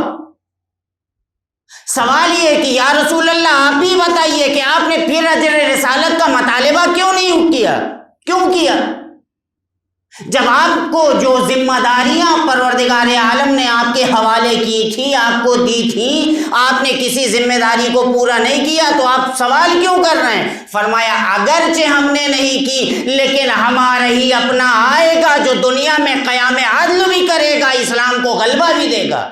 سوال یہ ہے کہ یا رسول اللہ آپ بھی بتائیے کہ آپ نے پھر اجر رسالت کا مطالبہ کیوں نہیں کیا؟ کیوں کیا؟ جب آپ کو جو ذمہ داریاں پروردگار عالم نے آپ کے حوالے کی تھی، آپ کو دی تھی، آپ نے کسی ذمہ داری کو پورا نہیں کیا تو آپ سوال کیوں کر رہے ہیں؟ فرمایا اگرچہ ہم نے نہیں کی لیکن ہمارا ہی اپنا آئے گا جو دنیا میں قیام عدل بھی کرے گا، اسلام کو غلبہ بھی دے گا۔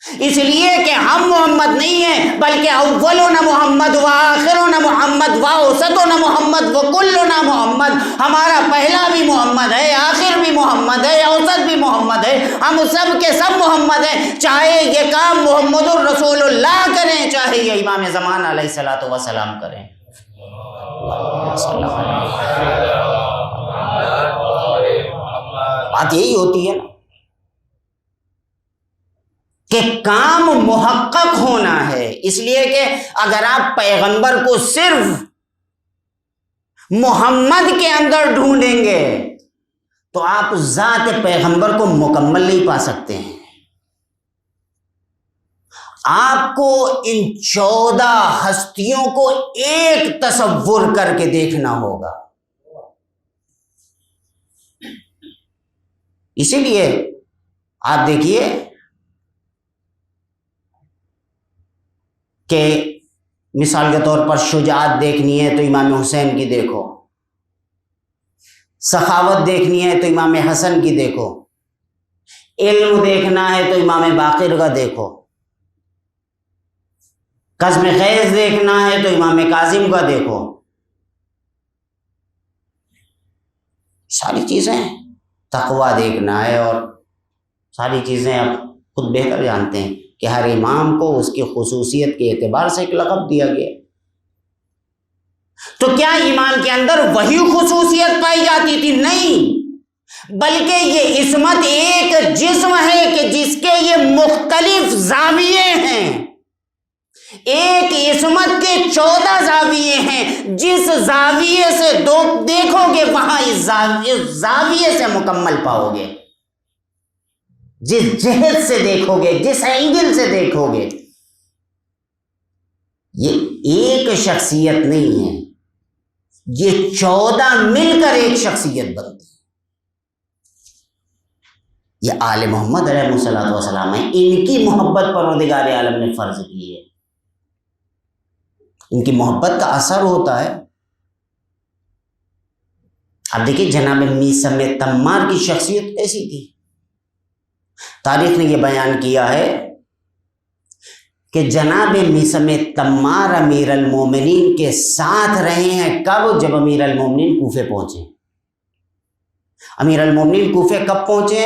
اس لیے کہ ہم محمد نہیں ہیں بلکہ اولنا محمد و آخرنا محمد و اوسطنا محمد و کلنا محمد، ہمارا پہلا بھی محمد ہے، آخر بھی محمد ہے، اوسط بھی محمد ہے، ہم سب کے سب محمد ہیں، چاہے یہ کام محمد الرسول اللہ کریں چاہے یہ امام زمان علیہ الصلوۃ والسلام کریں۔ بات یہی ہوتی ہے نا کہ کام محقق ہونا ہے، اس لیے کہ اگر آپ پیغمبر کو صرف محمد کے اندر ڈھونڈیں گے تو آپ ذات پیغمبر کو مکمل نہیں پا سکتے ہیں۔ آپ کو ان 14 ہستیوں کو ایک تصور کر کے دیکھنا ہوگا۔ اسی لیے آپ دیکھیے کہ مثال کے طور پر شجاعت دیکھنی ہے تو امام حسین کی دیکھو، سخاوت دیکھنی ہے تو امام حسن کی دیکھو، علم دیکھنا ہے تو امام باقر کا دیکھو، قزم خیز دیکھنا ہے تو امام کاظم کا دیکھو۔ ساری چیزیں تقویٰ دیکھنا ہے اور ساری چیزیں آپ خود بہتر جانتے ہیں کہ ہر امام کو اس کی خصوصیت کے اعتبار سے ایک لقب دیا گیا۔ تو کیا امام کے اندر وہی خصوصیت پائی جاتی تھی؟ نہیں، بلکہ یہ عصمت ایک جسم ہے کہ جس کے یہ مختلف زاویے ہیں، ایک عصمت کے 14 زاویے ہیں، جس زاویے سے دیکھو گے وہاں اس زاویے سے مکمل پاؤ گے، جس جہت سے دیکھو گے، جس اینگل سے دیکھو گے۔ یہ ایک شخصیت نہیں ہے، یہ 14 مل کر ایک شخصیت بنتی ہے۔ یہ آل محمد علیہ الصلوۃ والسلام ہیں، ان کی محبت پروردگار عالم نے فرض کی ہے، ان کی محبت کا اثر ہوتا ہے۔ اب دیکھیے جناب میثم تمار کی شخصیت ایسی تھی، تاریخ نے یہ بیان کیا ہے کہ جناب میثم تمار امیر المومنین کے ساتھ رہے ہیں۔ کب؟ جب امیر المومنین کوفے پہنچے۔ امیر المومنین کوفے کب پہنچے؟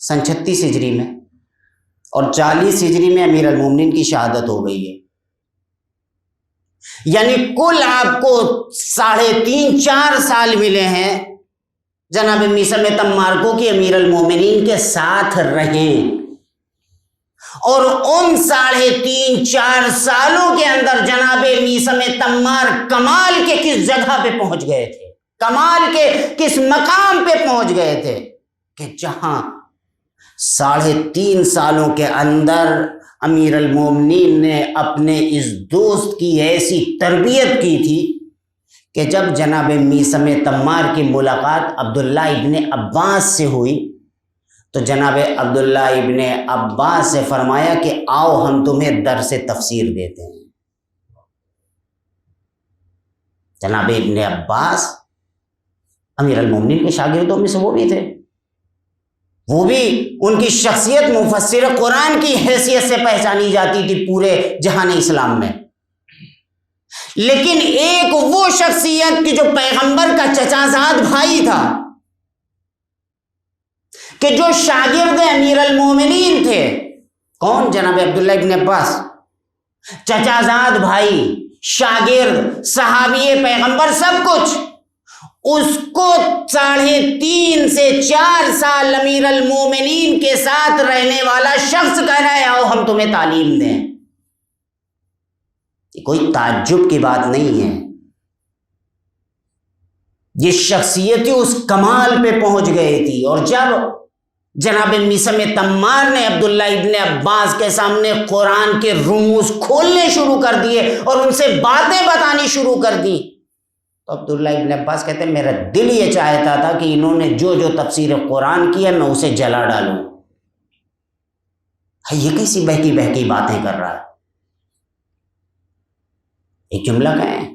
سن 36 ہجری میں، اور 40 ہجری میں امیر المومنین کی شہادت ہو گئی ہے۔ یعنی کل آپ کو 3.5-4 سال ملے ہیں جناب میثم تمار کو کہ امیر المومنین کے ساتھ رہیں، اور ان 3.5-4 سالوں کے اندر جناب میثم تمار کمال کے کس جگہ پہ پہنچ گئے تھے، کمال کے کس مقام پہ پہنچ گئے تھے کہ جہاں 3.5 سالوں کے اندر امیر المومنین نے اپنے اس دوست کی ایسی تربیت کی تھی کہ جب جناب میثم تمار کی ملاقات عبداللہ ابن عباس سے ہوئی تو جناب عبداللہ ابن عباس سے فرمایا کہ آؤ ہم تمہیں درس تفسیر دیتے ہیں۔ جناب ابن عباس امیر المومنین کے شاگردوں میں سے وہ بھی تھے، وہ بھی ان کی شخصیت مفسر قرآن کی حیثیت سے پہچانی جاتی تھی پورے جہان اسلام میں، لیکن ایک وہ شخصیت کی جو پیغمبر کا چچا زاد بھائی تھا، کہ جو شاگرد امیر المومنین تھے، کون؟ جناب عبداللہ ابن عباس، چچا زاد بھائی، شاگرد، صحابی پیغمبر، سب کچھ، اس کو 3.5 سے 4 سال امیر المومنین کے ساتھ رہنے والا شخص کہہ رہا ہے آؤ ہم تمہیں تعلیم دیں۔ یہ کوئی تعجب کی بات نہیں ہے، یہ شخصیت اس کمال پہ پہنچ گئی تھی۔ اور جب جناب میثم تمار نے عبداللہ ابن عباس کے سامنے قرآن کے رموز کھولنے شروع کر دیے اور ان سے باتیں بتانی شروع کر دی تو عبداللہ ابن عباس کہتے ہیں میرا دل یہ چاہتا تھا کہ انہوں نے جو جو تفسیر قرآن کی ہے میں اسے جلا ڈالوں۔ یہ کیسی بہکی بہکی باتیں کر رہا ہے؟ ایک جملہ کہیں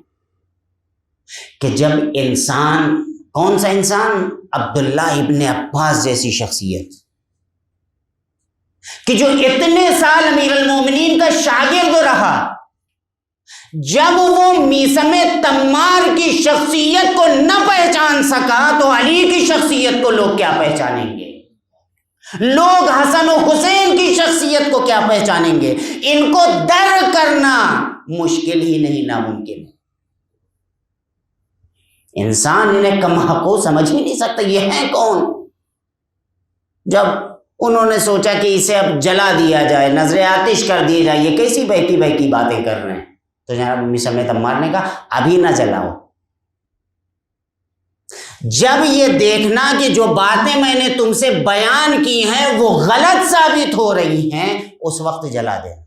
کہ جب انسان، کون سا انسان؟ عبداللہ ابن عباس جیسی شخصیت کہ جو اتنے سال امیر المومنین کا شاگرد رہا، جب وہ میثم تمار کی شخصیت کو نہ پہچان سکا تو علی کی شخصیت کو لوگ کیا پہچانیں گے؟ لوگ حسن و حسین کی شخصیت کو کیا پہچانیں گے؟ ان کو درک کرنا مشکل ہی نہیں، ناممکن ہے۔ انسان انہیں کم حقو سمجھ ہی نہیں سکتا، یہ ہیں کون؟ جب انہوں نے سوچا کہ اسے اب جلا دیا جائے، نظر آتش کر دی جائے، یہ کیسی بہکی بہکی باتیں کر رہے ہیں، تو جناب میثم تمار نے کہا ابھی نہ جلاؤ، جب یہ دیکھنا کہ جو باتیں میں نے تم سے بیان کی ہیں وہ غلط ثابت ہو رہی ہیں اس وقت جلا دینا،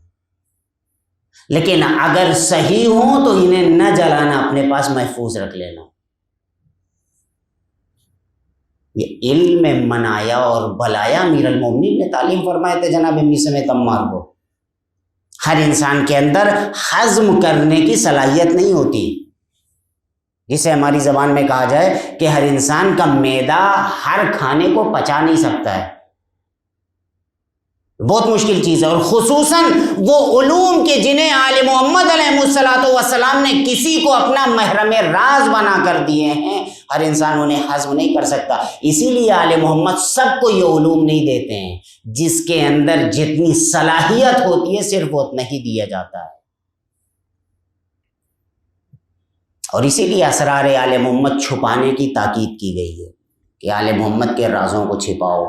لیکن اگر صحیح ہوں تو انہیں نہ جلانا، اپنے پاس محفوظ رکھ لینا۔ یہ علم منایا اور بلایا امیر المومنین نے تعلیم فرمائے تھے جناب میثم تمار کو۔ ہر انسان کے اندر ہضم کرنے کی صلاحیت نہیں ہوتی، جسے ہماری زبان میں کہا جائے کہ ہر انسان کا معدہ ہر کھانے کو پچا نہیں سکتا ہے، بہت مشکل چیز ہے، اور خصوصاً وہ علوم کے جنہیں آل محمد علیہ السلام نے کسی کو اپنا محرم راز بنا کر دیے ہیں، ہر انسان انہیں ہضم نہیں کر سکتا۔ اسی لیے آل محمد سب کو یہ علوم نہیں دیتے ہیں، جس کے اندر جتنی صلاحیت ہوتی ہے صرف اتنا ہی دیا جاتا ہے، اور اسی لیے اسرار آل محمد چھپانے کی تاکید کی گئی ہے کہ آل محمد کے رازوں کو چھپاؤ۔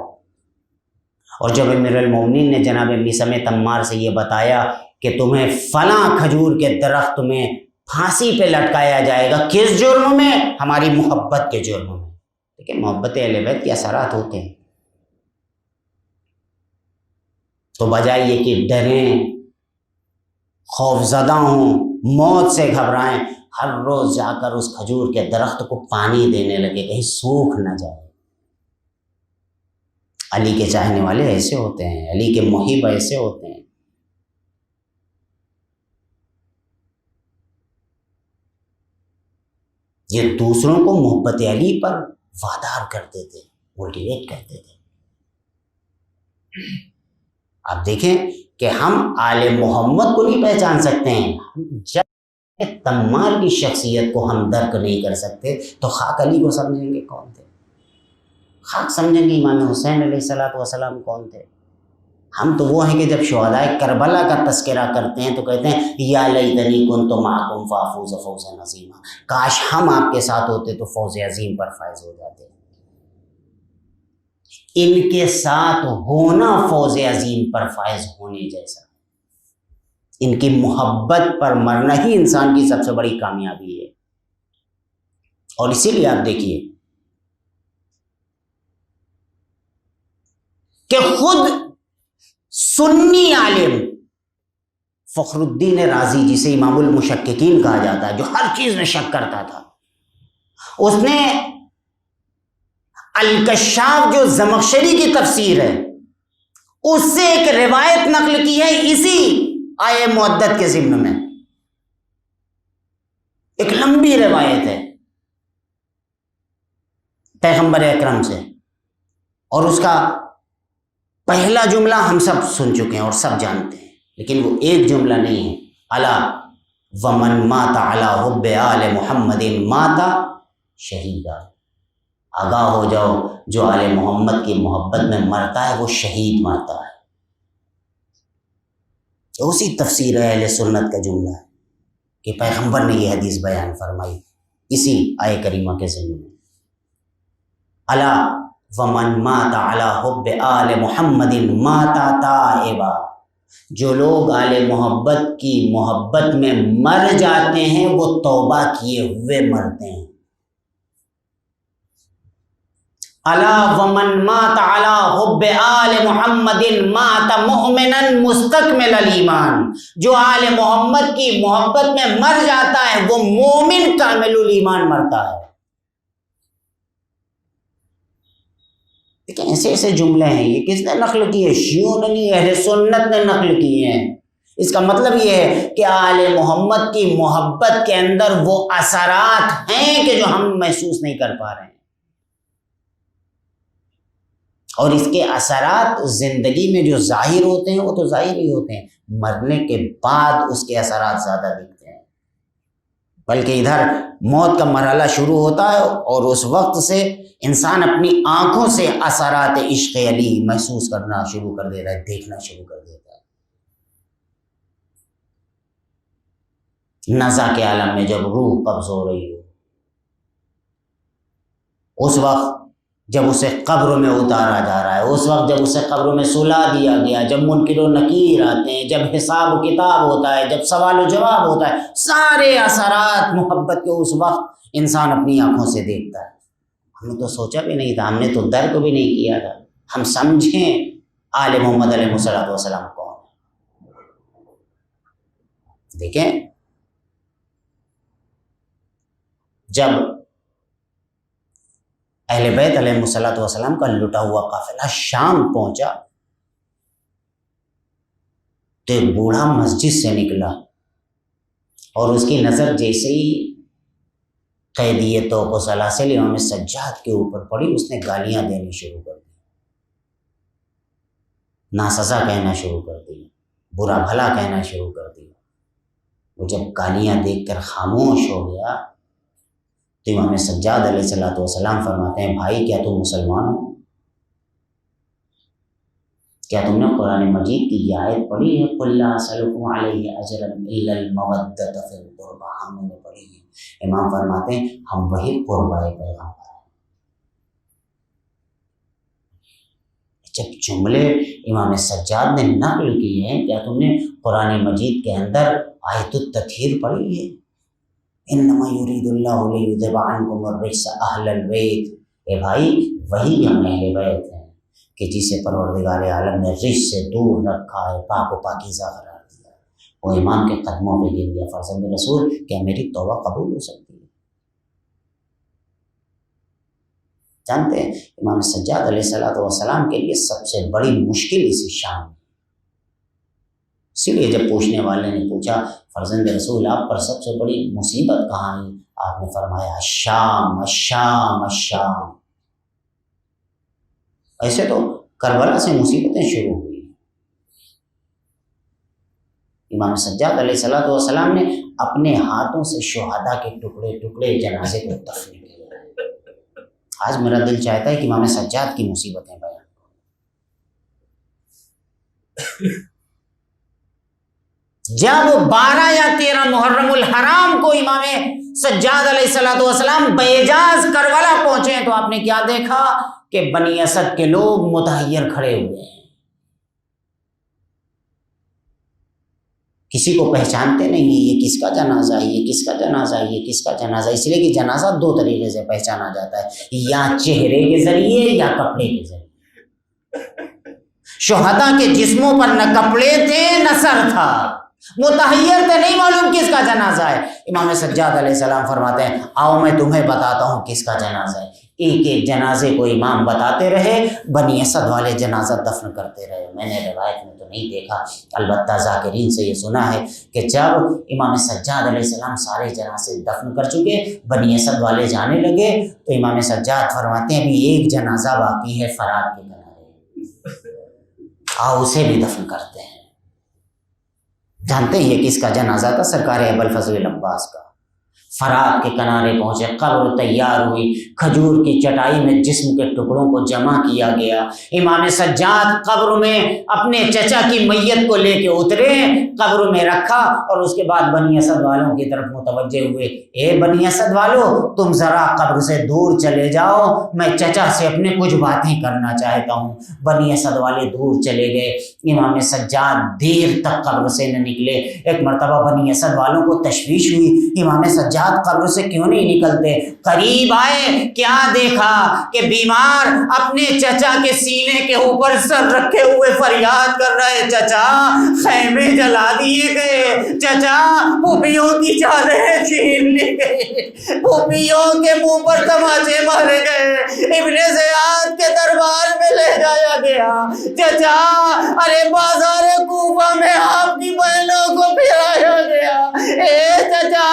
اور جب امیر المومنین نے جناب میثم تمار سے یہ بتایا کہ تمہیں فلاں کھجور کے درخت میں پھانسی پہ لٹکایا جائے گا، کس جرم میں؟ ہماری محبت کے جرم میں۔ دیکھیں محبت اہل بیت کے اثرات ہوتے ہیں، تو بجائے یہ کہ ڈریں، خوف زدہ ہوں، موت سے گھبرائیں، ہر روز جا کر اس کھجور کے درخت کو پانی دینے لگے کہیں سوکھ نہ جائے۔ علی کے چاہنے والے ایسے ہوتے ہیں، علی کے محب ایسے ہوتے ہیں۔ یہ دوسروں کو محبت علی پر وادار کرتے تھے، موٹیویٹ کرتے تھے۔ آپ دیکھیں کہ ہم آل محمد کو نہیں پہچان سکتے ہیں، جب تمار کی شخصیت کو ہم درک نہیں کر سکتے تو خاک علی کو سمجھیں گے کون تھے؟ خاک سمجھیں گے امام حسین علیہ السلام کون تھے؟ ہم تو وہ ہیں کہ جب شہدائے کربلا کا تذکرہ کرتے ہیں تو کہتے ہیں یا لیتنی کنت معکم فافوز فوزا عظیما، کاش ہم آپ کے ساتھ ہوتے تو فوز عظیم پر فائز ہو جاتے۔ ان کے ساتھ ہونا فوز عظیم پر فائز ہونے جیسا، ان کی محبت پر مرنا ہی انسان کی سب سے بڑی کامیابی ہے۔ اور اسی لیے آپ دیکھیے کہ خود سنی عالم فخر الدین رازی، جسے امام المشککین کہا جاتا ہے، جو ہر چیز میں شک کرتا تھا، اس نے الکشاف جو زمخشری کی تفسیر ہے اس سے ایک روایت نقل کی ہے اسی آیہ معدت کے ضمن میں، ایک لمبی روایت ہے پیغمبر اکرم سے، اور اس کا پہلا جملہ ہم سب سن چکے ہیں اور سب جانتے ہیں، لیکن وہ ایک جملہ نہیں ہے، الا ومن مات علی حب آل محمد مات شہیدا، آگاہ ہو جاؤ جو آل محمد کی محبت میں مرتا ہے وہ شہید مرتا ہے۔ اسی تفسیر اہل سنت کا جملہ ہے کہ پیغمبر نے یہ حدیث بیان فرمائی اسی آیہ کریمہ کے ضمن میں، الا ومن مات علی حب آل محمد مات تائبا، جو لوگ آل محبت کی محبت میں مر جاتے ہیں وہ توبہ کیے ہوئے مرتے ہیں۔ الا ومن مات علی حب آل محمد مات مؤمنا مستکمل الایمان، جو آل محمد کی محبت میں مر جاتا ہے وہ مومن کامل الایمان مرتا ہے۔ لیکن ایسے ایسے جملے ہیں، یہ کس نے نقل کیے؟ شیعوں نے نہیں، اہل سنت نے نقل کیے ہیں۔ اس کا مطلب یہ ہے کہ آل محمد کی محبت کے اندر وہ اثرات ہیں کہ جو ہم محسوس نہیں کر پا رہے ہیں، اور اس کے اثرات زندگی میں جو ظاہر ہوتے ہیں وہ تو ظاہر ہی ہوتے ہیں، مرنے کے بعد اس کے اثرات زیادہ دکھتے ہیں، بلکہ ادھر موت کا مرحلہ شروع ہوتا ہے اور اس وقت سے انسان اپنی آنکھوں سے اثرات عشق علی محسوس کرنا شروع کر دیتا ہے، دیکھنا شروع کر دیتا ہے۔ نزع کے عالم میں جب روح قبض ہو رہی ہو، اس وقت جب اسے قبر میں اتارا جا رہا ہے، اس وقت جب اسے قبر میں سلا دیا گیا، جب منکر و نکیر آتے ہیں، جب حساب و کتاب ہوتا ہے، جب سوال و جواب ہوتا ہے، سارے اثرات محبت کے اس وقت انسان اپنی آنکھوں سے دیکھتا ہے۔ ہم نے تو سوچا بھی نہیں تھا، ہم نے تو درک بھی نہیں کیا تھا، ہم سمجھیں آل محمد علیہ الصلوۃ والسلام کون ہے۔ دیکھیں جب اہل بیت علیہ الصلوۃ والسلام کا لٹا ہوا قافلہ شام پہنچا تو ایک بوڑھا مسجد سے نکلا اور اس کی نظر جیسے ہی قیدی توق و سلاسل امام سجاد کے اوپر پڑی، اس نے گالیاں دینی شروع کر دی، ناسزا کہنا شروع کر دی، برا بھلا کہنا شروع کر دی۔ وہ جب گالیاں دیکھ کر خاموش ہو گیا تو امام سجاد علیہ الصلوۃ والسلام فرماتے ہیں، بھائی کیا تم مسلمان ہو؟ کیا تم نے قرآن مجید کی یہ آیت پڑھی ہے، قُل لَا أَسْأَلُكُمْ عَلَيْهِ أَجْرًا إِلَّا الْمَوَدَّةَ فِي الْقُرْبَىٰ؟ ہم نے پڑھی ہے۔ امام فرماتے ہیں ہم وہی قربائے پیغمبر ہیں۔ جب جملے امام سجاد نے نقل کیے ہیں، کیا تم نے قرآن مجید کے اندر آیت التطہیر پڑھی ہے؟ انما یرید اللہ لیذھب عنکم الرجس اہل البیت، اے بھائی وہی ہم اہل بیت ہیں کہ جسے پروردگار عالم نے رجس سے دور رکھا ہے، پاک و پاکیزہ قرار دیا ہے۔ وہ امام کے قدموں پہ گر گیا، فرزند رسول کیا میری توبہ قبول ہو سکتی ہے؟ جانتے ہیں امام سجاد علیہ الصلوۃ والسلام کے لیے سب سے بڑی مشکل اسی شام میں، اسی لیے جب پوچھنے والے نے پوچھا فرزند رسول آپ پر سب سے بڑی مصیبت کہاں ہے، آپ نے فرمایا الشام الشام الشام۔ ایسے تو کربلا سے مصیبتیں شروع ہوئی، امام سجاد علیہ الصلوۃ والسلام نے اپنے ہاتھوں سے شہداء کے ٹکڑے ٹکڑے جنازے کو دفن کیا۔ آج میرا دل چاہتا ہے کہ امام سجاد کی مصیبتیں بیان جب 12 یا 13 محرم الحرام کو امام سجاد علیہ الصلوۃ والسلام بیجاز کربلا پہنچے تو آپ نے کیا دیکھا کہ بنی اسد کے لوگ متحیر کھڑے ہوئے ہیں، کسی کو پہچانتے نہیں، یہ کس کا جنازہ ہے، یہ کس کا جنازہ ہے، یہ کس کا جنازہ ہے۔ اس لیے کہ جنازہ 2 طریقے سے پہچانا جاتا ہے، یا چہرے کے ذریعے یا کپڑے کے ذریعے۔ شہداء کے جسموں پر نہ کپڑے تھے نہ سر تھا، متحیر تھے، نہیں معلوم کس کا جنازہ ہے۔ امام سجاد علیہ السلام فرماتے ہیں آؤ میں تمہیں بتاتا ہوں کس کا جنازہ ہے۔ ایک ایک جنازے کو امام بتاتے رہے، بنی اسد والے جنازہ دفن کرتے رہے۔ میں نے روایت میں تو نہیں دیکھا، البتہ ذاکرین سے یہ سنا ہے کہ جب امام سجاد علیہ السلام سارے جنازے دفن کر چکے، بنی اسد والے جانے لگے تو امام سجاد فرماتے ہیں ابھی ایک جنازہ باقی ہے فرات کے کنارے، آؤ اسے بھی دفن کرتے ہیں۔ جانتے ہیں یہ کس کا جنازہ تھا؟ سرکار ابوالفضل عباس کا۔ فرات کے کنارے پہنچے، قبر تیار ہوئی، کھجور کی چٹائی میں جسم کے ٹکڑوں کو جمع کیا گیا۔ امام سجاد قبر میں اپنے چچا کی میت کو لے کے اترے، قبر میں رکھا اور اس کے بعد بنی اسد والوں کی طرف متوجہ ہوئے، اے بنی اسد والو تم ذرا قبر سے دور چلے جاؤ، میں چچا سے اپنے کچھ باتیں کرنا چاہتا ہوں۔ بنی اسد والے دور چلے گئے، امام سجاد دیر تک قبر سے نہ نکلے۔ ایک مرتبہ بنی اسد والوں کو تشویش ہوئی، امام سجاد قبر سے کیوں نہیں نکلتے؟ قریب آئے، کیا دیکھا کہ بیمار اپنے چچا کے سینے کے اوپر سر رکھے ہوئے فریاد کر رہے، چچا خیمے جلا دیے گئے، چچا پھوپھیوں کی چادریں چھین لی گئی، پھوپھیوں کے منہ پر تماچے مارے گئے، ابن زیاد کے دربار میں لے جایا گیا، چچا ارے بازار کوفہ میں آپ کی بہنوں کو پھرایا گیا، اے چچا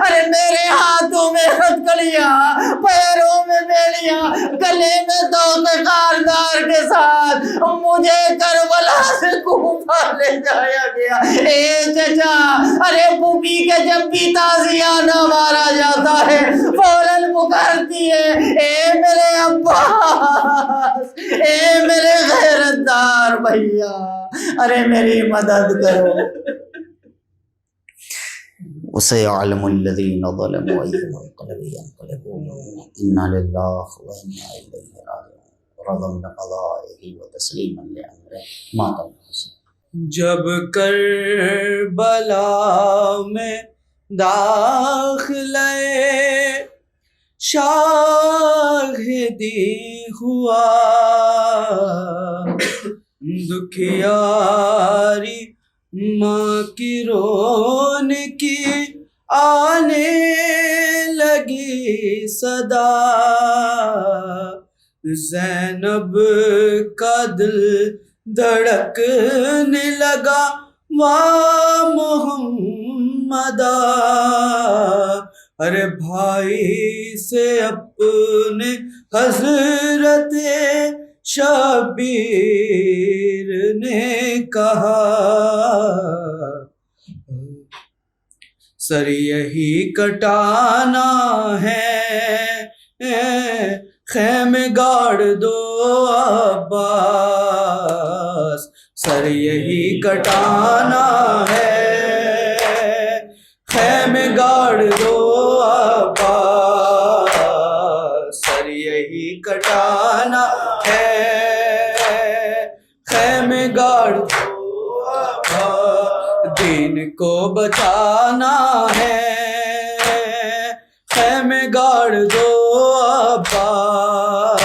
ارے میرے ہاتھوں میں ہتھکڑیاں، پیروں میں بیڑیاں، گلے میں دوت خاردار کے ساتھ مجھے کربلا سے کوفہ لے جایا گیا۔ اے چچا ارے پھوپھی کے جب بھی تازیانہ مارا جاتا ہے فوراً پکارتی ہے، اے میرے عباس، اے میرے غیرتدار بھیا، ارے میری مدد کرو۔ وَسَيَعْلَمُ الَّذِينَ ظَلَمُوا أَيُّ مُنقَلَبٍ يَنقَلِبُونَ إِنَّا لِلَّهِ وَإِنَّا إِلَيْهِ رَاجِعُونَ رَضًا بِقَضَائِهِ وَتَسْلِيمًا لِأَمْرِهِ مَا تَنْقَصُ۔ جب کربلا میں داخلے شاہدی ہوا، دکھیاری ماں کی رون کی آنے لگی صدا، زینب کا دل دھڑکنے لگا واہ محمدا، ارے بھائی سے اپنے حضرت شبیر نے کہا، سر یہی کٹانا ہے، خیمے گاڑ دو عباس، سر یہی کٹانا ہے، خیمے گاڑ دو عباس، سر یہی کٹانا ہے، خیمے گاڑ دو عباس، دین کو بچانا ہے، خیمے گاڑ دو عباس،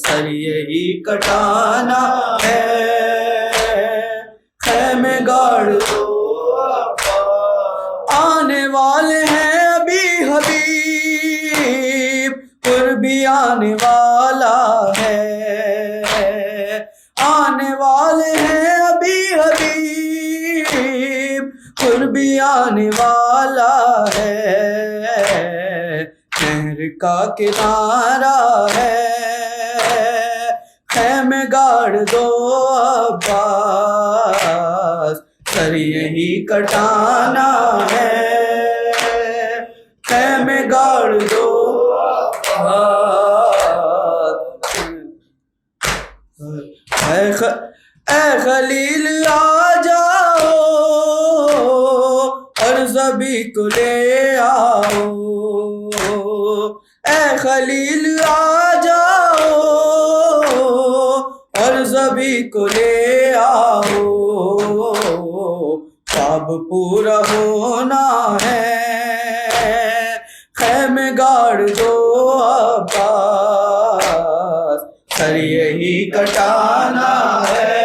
سر یہی کٹانا ہے، خیمے گاڑ دو عباس، آنے والے ہیں ابھی حبیب، قربی آنے والا ہے، آنے والے ہیں ابھی حبیب، قربی آنے والا ہے، نہر کا کنارہ ہے، خیمے گاڑ دو عباس، سر یہی کٹانا ہے، خیمے گاڑ دو عباس، اے خلیل آ جاؤ اور زبی کو لے آؤ، اے خلیل آ جاؤ اور زبی کو لے آؤ، خواب پورا ہونا ہے، خیمے گاڑ دو عباس، سر یہی کٹانا ہے،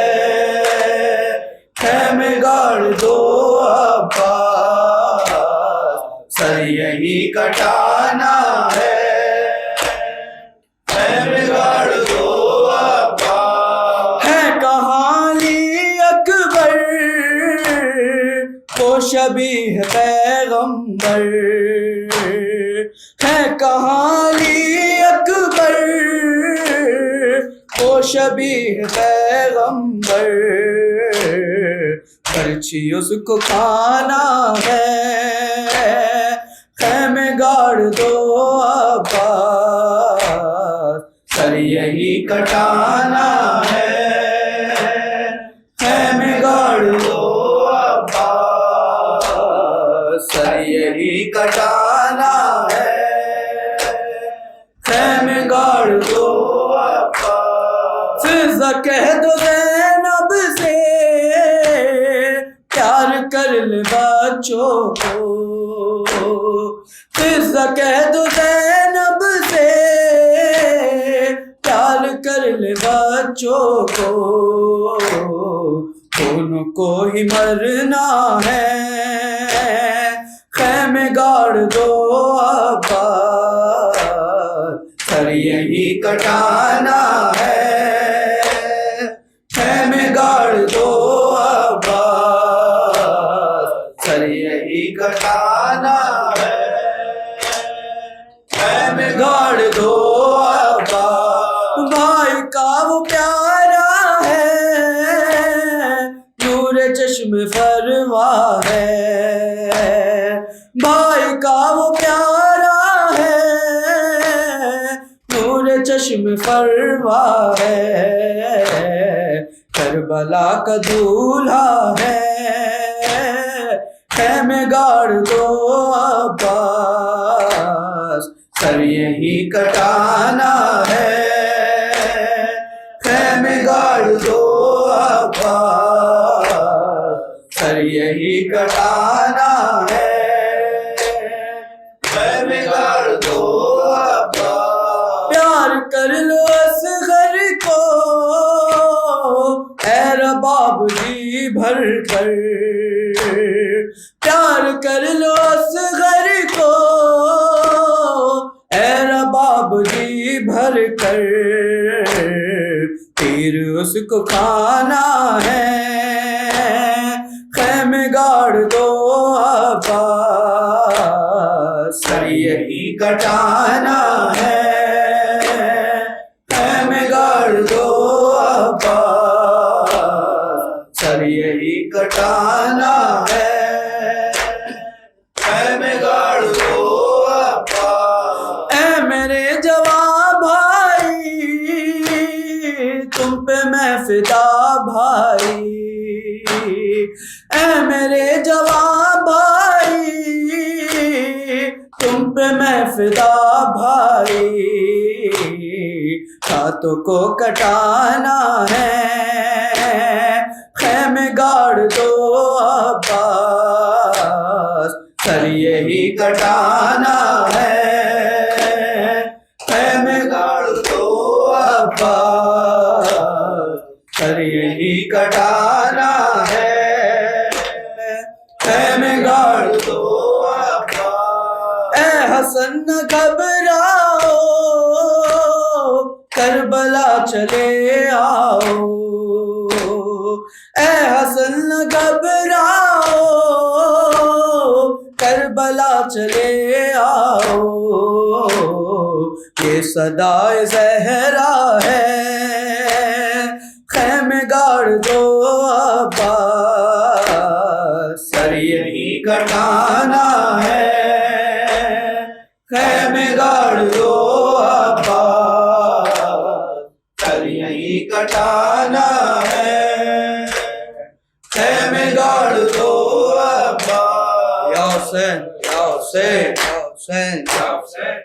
شبیہ پیغمبر ہے کہاں علی اکبر، وہ شبیہ پیغمبر برچھی اس کو کھانا ہے، خیمے گاڑ دو عباس سر یہی کٹانا ہے، خیمے گاڑ دو عباس سر یہی کٹانا ہے، خیمے گاڑ دو عباس۔ فضا کہہ دو زینب سے پیار کر لے بچوں کو، فضا کہہ دو زینب سے پیار کر لے بچوں کو، دونوں کو ہی مرنا ہے، خیمے گاڑ دو عباس سر یہی کٹانا ہے، خیمے گاڑ دو عباس سر یہی کٹانا ہے، خیمے گاڑ دو عباس۔ بھائی کا وہ پیارا ہے، نور چشم فروا ہے، بھائی کا وہ پیارا ہے، نور چشم فروا ہے، کربلا کا دولہا ہے، خیمے گاڑ دو عباس سر یہی کٹانا ہے، خیمے گاڑ دو عباس سر یہی کٹانا ہے، خیمے گاڑ دو عباس۔ پیار کر لو اصغر کو اے رباب جی بھر کر، پیار کر لو اصغر کو اے رباب جی بھر کر، تیر اس کو کھانا ہے، خیمے گاڑ دو عباس سر یہی کٹانا ہے، خیمے گاڑ دو عباس سر یہی کٹانا ہے، خیمے گاڑ دو عباس۔ اے میرے جوان بھائی تم پہ میں فدا بھائی، اے میرے جوان بھائی تم پہ میں فدا بھائی، ہاتھوں کو کٹانا ہے، خیمے گاڑ دو عباس سر یہی کٹانا ہے، خیمے گاڑ دو عباس سر یہی کٹانا ہے، خیمے گاڑ دو عباس۔ اے حسن نہ گھبراؤ کربلا چلے آؤ، اے حسن نہ گھبراؤ کربلا چلے آؤ، یہ صدائے زہرا ہے، خیمے گاڑ دو عباس سر یہی کٹانا ہے، خیمے گاڑ دو عباس سر یہی کٹانا ہے، خیمے گاڑ دو عباس۔ یا حسین یا حسین یا حسین یا حسین۔